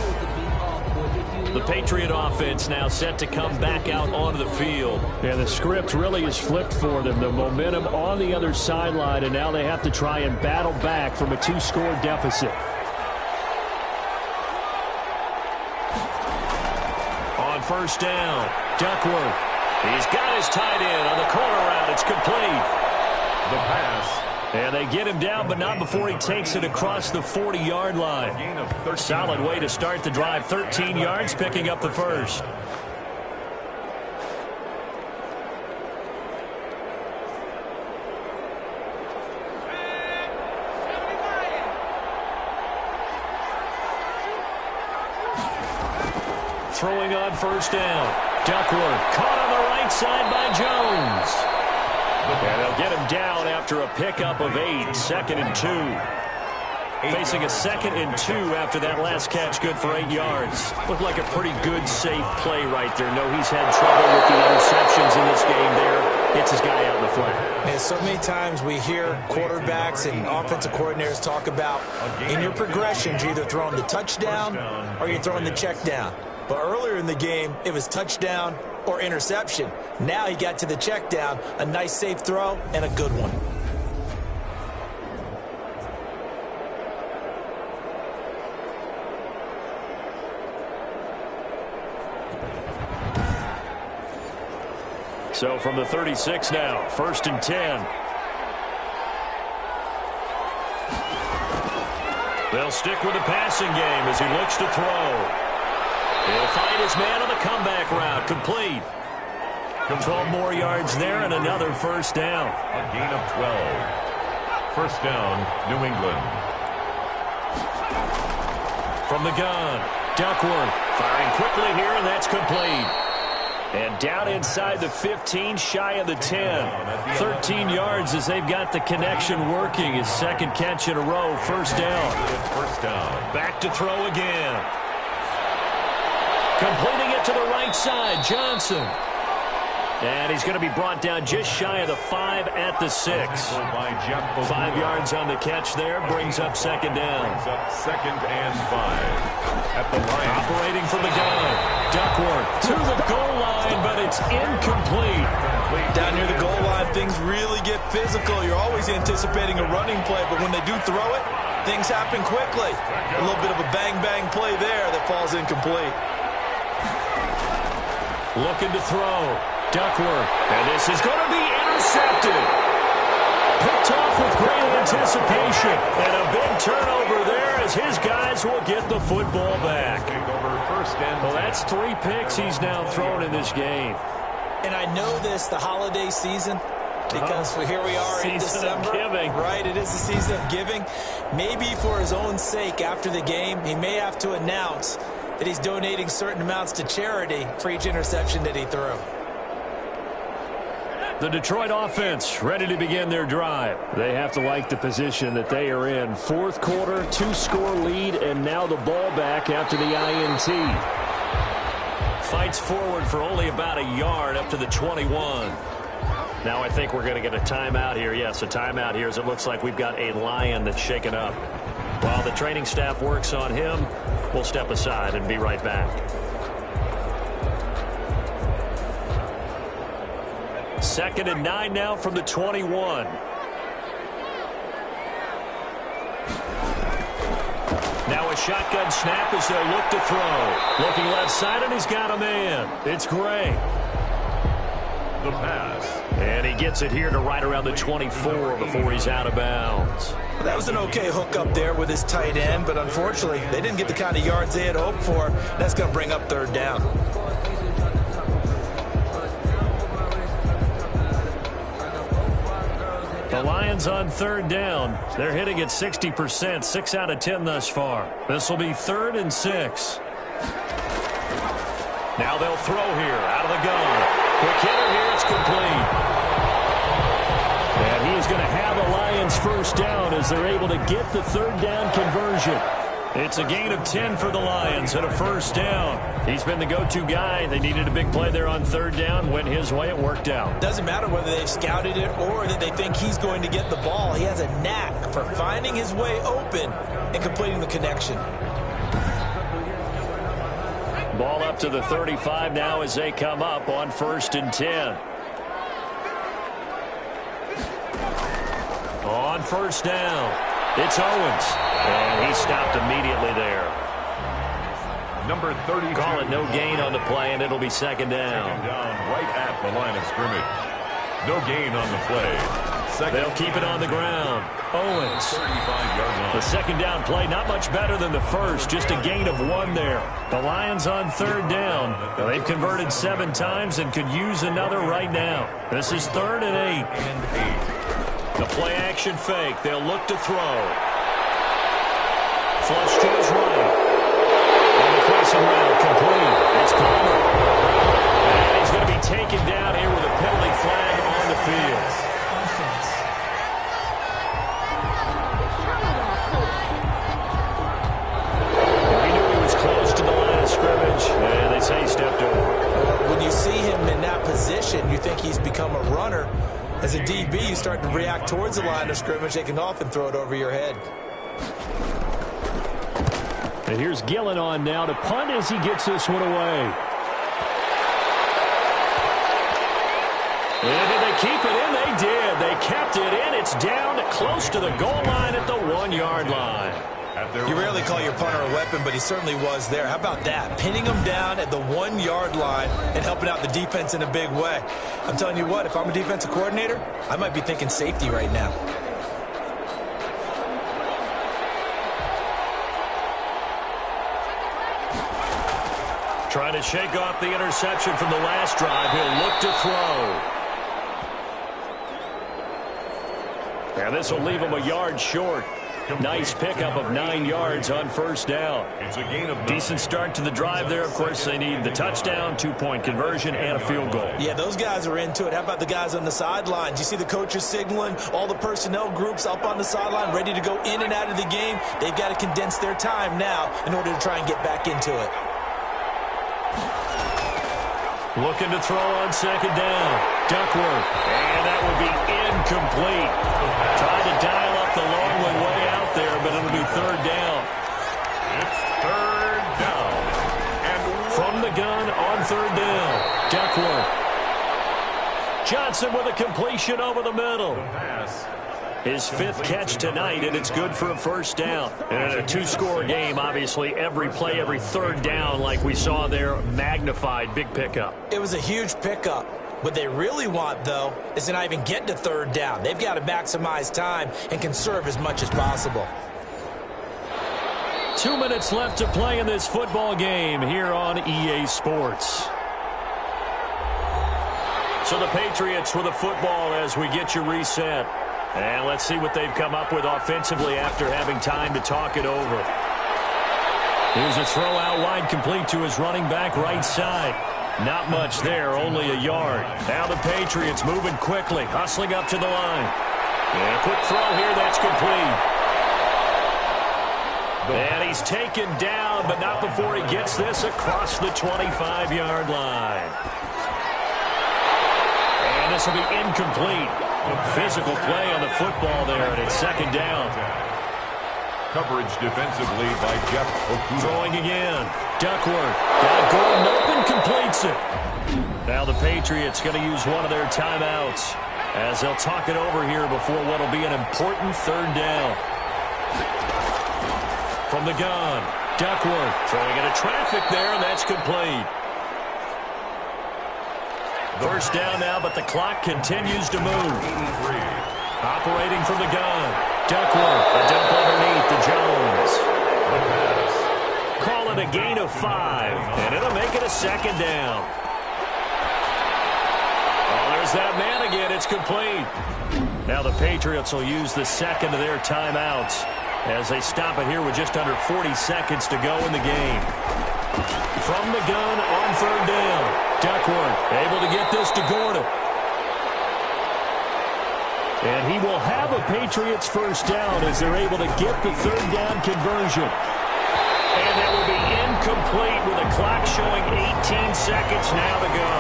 The Patriot offense now set to come back out onto the field. Yeah, the script really is flipped for them. The momentum on the other sideline, and now they have to try and battle back from a 2-score deficit. On first down, Duckworth. He's got his tight end on the corner route. It's complete. The pass. And they get him down, but not before he takes it across the 40-yard line. Solid way to start the drive. 13 yards, picking up the first. Throwing on first down. Duckworth caught on the right side by Jones. And they'll get him down after a pickup of 8, 2nd and 2. Facing a 2nd and 2 after that last catch, good for 8 yards. Looked like a pretty good, safe play right there. No, he's had trouble with the interceptions in this game there. Hits his guy out in the flat. And so many times we hear quarterbacks and offensive coordinators talk about in your progressions, you're either throwing the touchdown or you're throwing the check down. But earlier in the game, it was touchdown or interception. Now he got to the check down, a nice safe throw, and a good one. So from the 36 now, 1st and 10. They'll stick with the passing game as he looks to throw. He'll find his man on the comeback route. Complete. 12 more yards there and another first down. A gain of 12. First down, New England. From the gun, Duckworth firing quickly here, and that's complete. And down inside the 15, shy of the 10. 13 yards as they've got the connection working. His second catch in a row, first down. First down. Back to throw again. Completing it to the right side, Johnson. And he's going to be brought down just shy of the 5 at the 6. 5 yards on the catch there, brings up second down. Brings up second and 5. At the line. Operating from the gun. Duckworth to the goal line, but it's incomplete. Down near the goal line, things really get physical. You're always anticipating a running play, but when they do throw it, things happen quickly. A little bit of a bang-bang play there that falls incomplete. Looking to throw. Duckworth. And this is going to be intercepted. Picked off with great anticipation. And a big turnover there as his guys will get the football back. Well, that's 3 picks he's now thrown in this game. And I know this, the holiday season, because here we are in December. Season of giving. Right, it is the season of giving. Maybe for his own sake after the game, he may have to announce that he's donating certain amounts to charity for each interception that he threw. The Detroit offense ready to begin their drive. They have to like the position that they are in. Fourth quarter, 2-score lead, and now the ball back after the INT. Fights forward for only about a yard up to the 21. Now I think we're going to get a timeout here. Yes, a timeout here as it looks like we've got a Lion that's shaken up. While the training staff works on him, we'll step aside and be right back. Second and 9 now from the 21. Now a shotgun snap as they'll look to throw. Looking left side, and he's got a man. It's Gray. The pass. And he gets it here to right around the 24 before he's out of bounds. That was an okay hook up there with his tight end, but unfortunately, they didn't get the kind of yards they had hoped for. That's going to bring up third down. The Lions on third down. They're hitting at 60%, 6 out of 10 thus far. This will be 3rd and 6. Now they'll throw here out of the gun. Quick hitter here, it's complete. And he's going to have the Lions first down as they're able to get the third down conversion. It's a gain of 10 for the Lions and a first down. He's been the go-to guy. They needed a big play there on third down. Went his way. It worked out. Doesn't matter whether they've scouted it or that they think he's going to get the ball. He has a knack for finding his way open and completing the connection. Ball up to the 35 now as they come up on 1st and 10. On first down, it's Owens. And he stopped immediately there. Number 30. Call it no gain on the play, and it'll be second down. Second down right at the line of scrimmage. No gain on the play. They'll keep it on the ground. Owens. 35-yard line. The second down play, not much better than the first. Just a gain of 1 there. The Lions on third down. Now, they've converted 7 times and could use another right now. This is 3rd and 8. The play action fake. They'll look to throw. Flush to his right. On the crossing route, complete. It's Palmer. And he's going to be taken down here with a penalty flag on the field. We knew he was close to the line of scrimmage, and they say he stepped over. When you see him in that position, you think he's become a runner. As a DB, you start to react towards the line of scrimmage. They can often throw it over your head. And here's Gillen on now to punt as he gets this one away. And did they keep it in? They did. They kept it in. It's down to close to the goal line at the 1-yard line. You rarely call your punter a weapon, but he certainly was there. How about that? Pinning him down at the 1-yard line and helping out the defense in a big way. I'm telling you what, if I'm a defensive coordinator, I might be thinking safety right now. Trying to shake off the interception from the last drive. He'll look to throw. And this will leave him a yard short. Nice pickup of 9 yards on first down. It's a gain of 9. Decent start to the drive there. Of course, they need the touchdown, 2-point conversion, and a field goal. Yeah, those guys are into it. How about the guys on the sidelines? You see the coaches signaling, all the personnel groups up on the sideline, ready to go in and out of the game. They've got to condense their time now in order to try and get back into it. Looking to throw on second down. Duckworth. And that would be incomplete. Tried to dial up the long way out there, but it'll be third down. It's third down. And from the gun on third down. Duckworth. Johnson with a completion over the middle. pass. His 5th catch tonight, and it's good for a first down. And in a 2-score game, obviously, every play, every third down, like we saw there, magnified. Big pickup. It was a huge pickup. What they really want, though, is to not even get to third down. They've got to maximize time and conserve as much as possible. 2 minutes left to play in this football game here on EA Sports. So the Patriots with the football as we get you reset. And let's see what they've come up with offensively after having time to talk it over. Here's a throw out wide, complete to his running back right side. Not much there, only a yard. Now the Patriots moving quickly, hustling up to the line. And a quick throw here, that's complete. And he's taken down, but not before he gets this across the 25-yard line. And this will be incomplete. Physical play on the football there, and it's second down. Coverage defensively by Jeff Okuda. Throwing again. Duckworth. Got Gordon open, completes it. Now the Patriots going to use one of their timeouts as they'll talk it over here before what will be an important third down. From the gun, Duckworth throwing into traffic there, and that's complete. First down now, but the clock continues to move. Operating from the gun. Duckworth, a dump underneath to Jones. Call it a gain of 5, and it'll make it a second down. Oh, there's that man again. It's complete. Now the Patriots will use the second of their timeouts as they stop it here with just under 40 seconds to go in the game. From the gun on third down. Duckworth able to get this to Gordon. And he will have a Patriots first down as they're able to get the third down conversion. And that will be incomplete with the clock showing 18 seconds now to go.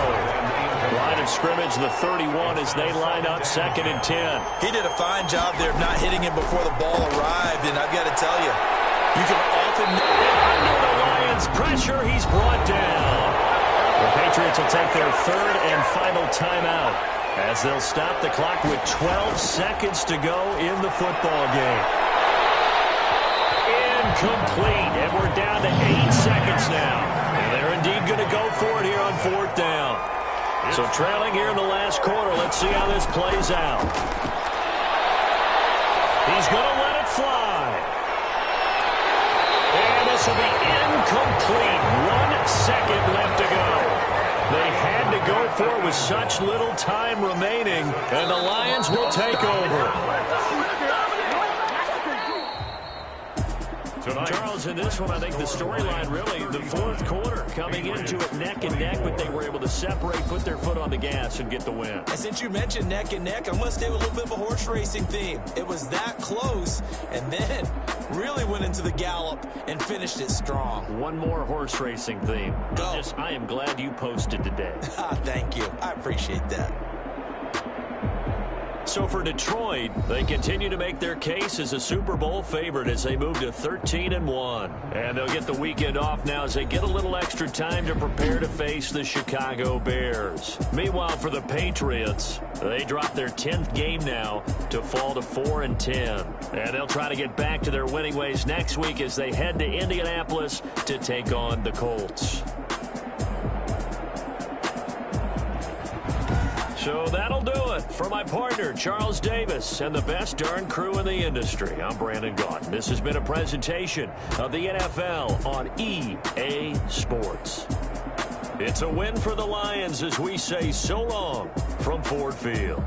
Line of scrimmage, the 31 as they line up 2nd and 10. He did a fine job there of not hitting him before the ball arrived, and I've got to tell you, you can often... Under the Lions' pressure, he's brought down. The Patriots will take their third and final timeout as they'll stop the clock with 12 seconds to go in the football game. Incomplete, and we're down to 8 seconds now. And they're indeed going to go for it here on 4th down. So trailing here in the last quarter, let's see how this plays out. He's going to let it fly. And this will be incomplete. 1 second left to go. They had to go for it with such little time remaining, and the Lions will take over. Charles, in this one, I think the storyline really, the 4th quarter, coming into it neck and neck, but they were able to separate, put their foot on the gas, and get the win. And since you mentioned neck and neck, I'm going to stay with a little bit of a horse racing theme. It was that close, and then really went into the gallop and finished it strong. One more horse racing theme. Go. I am glad you posted today. Thank you. I appreciate that. So for Detroit, they continue to make their case as a Super Bowl favorite as they move to 13-1. And they'll get the weekend off now as they get a little extra time to prepare to face the Chicago Bears. Meanwhile, for the Patriots, they drop their 10th game now to fall to 4-10. And they'll try to get back to their winning ways next week as they head to Indianapolis to take on the Colts. So that'll do it for my partner, Charles Davis, and the best darn crew in the industry. I'm Brandon Gaudin. This has been a presentation of the NFL on EA Sports. It's a win for the Lions as we say so long from Ford Field.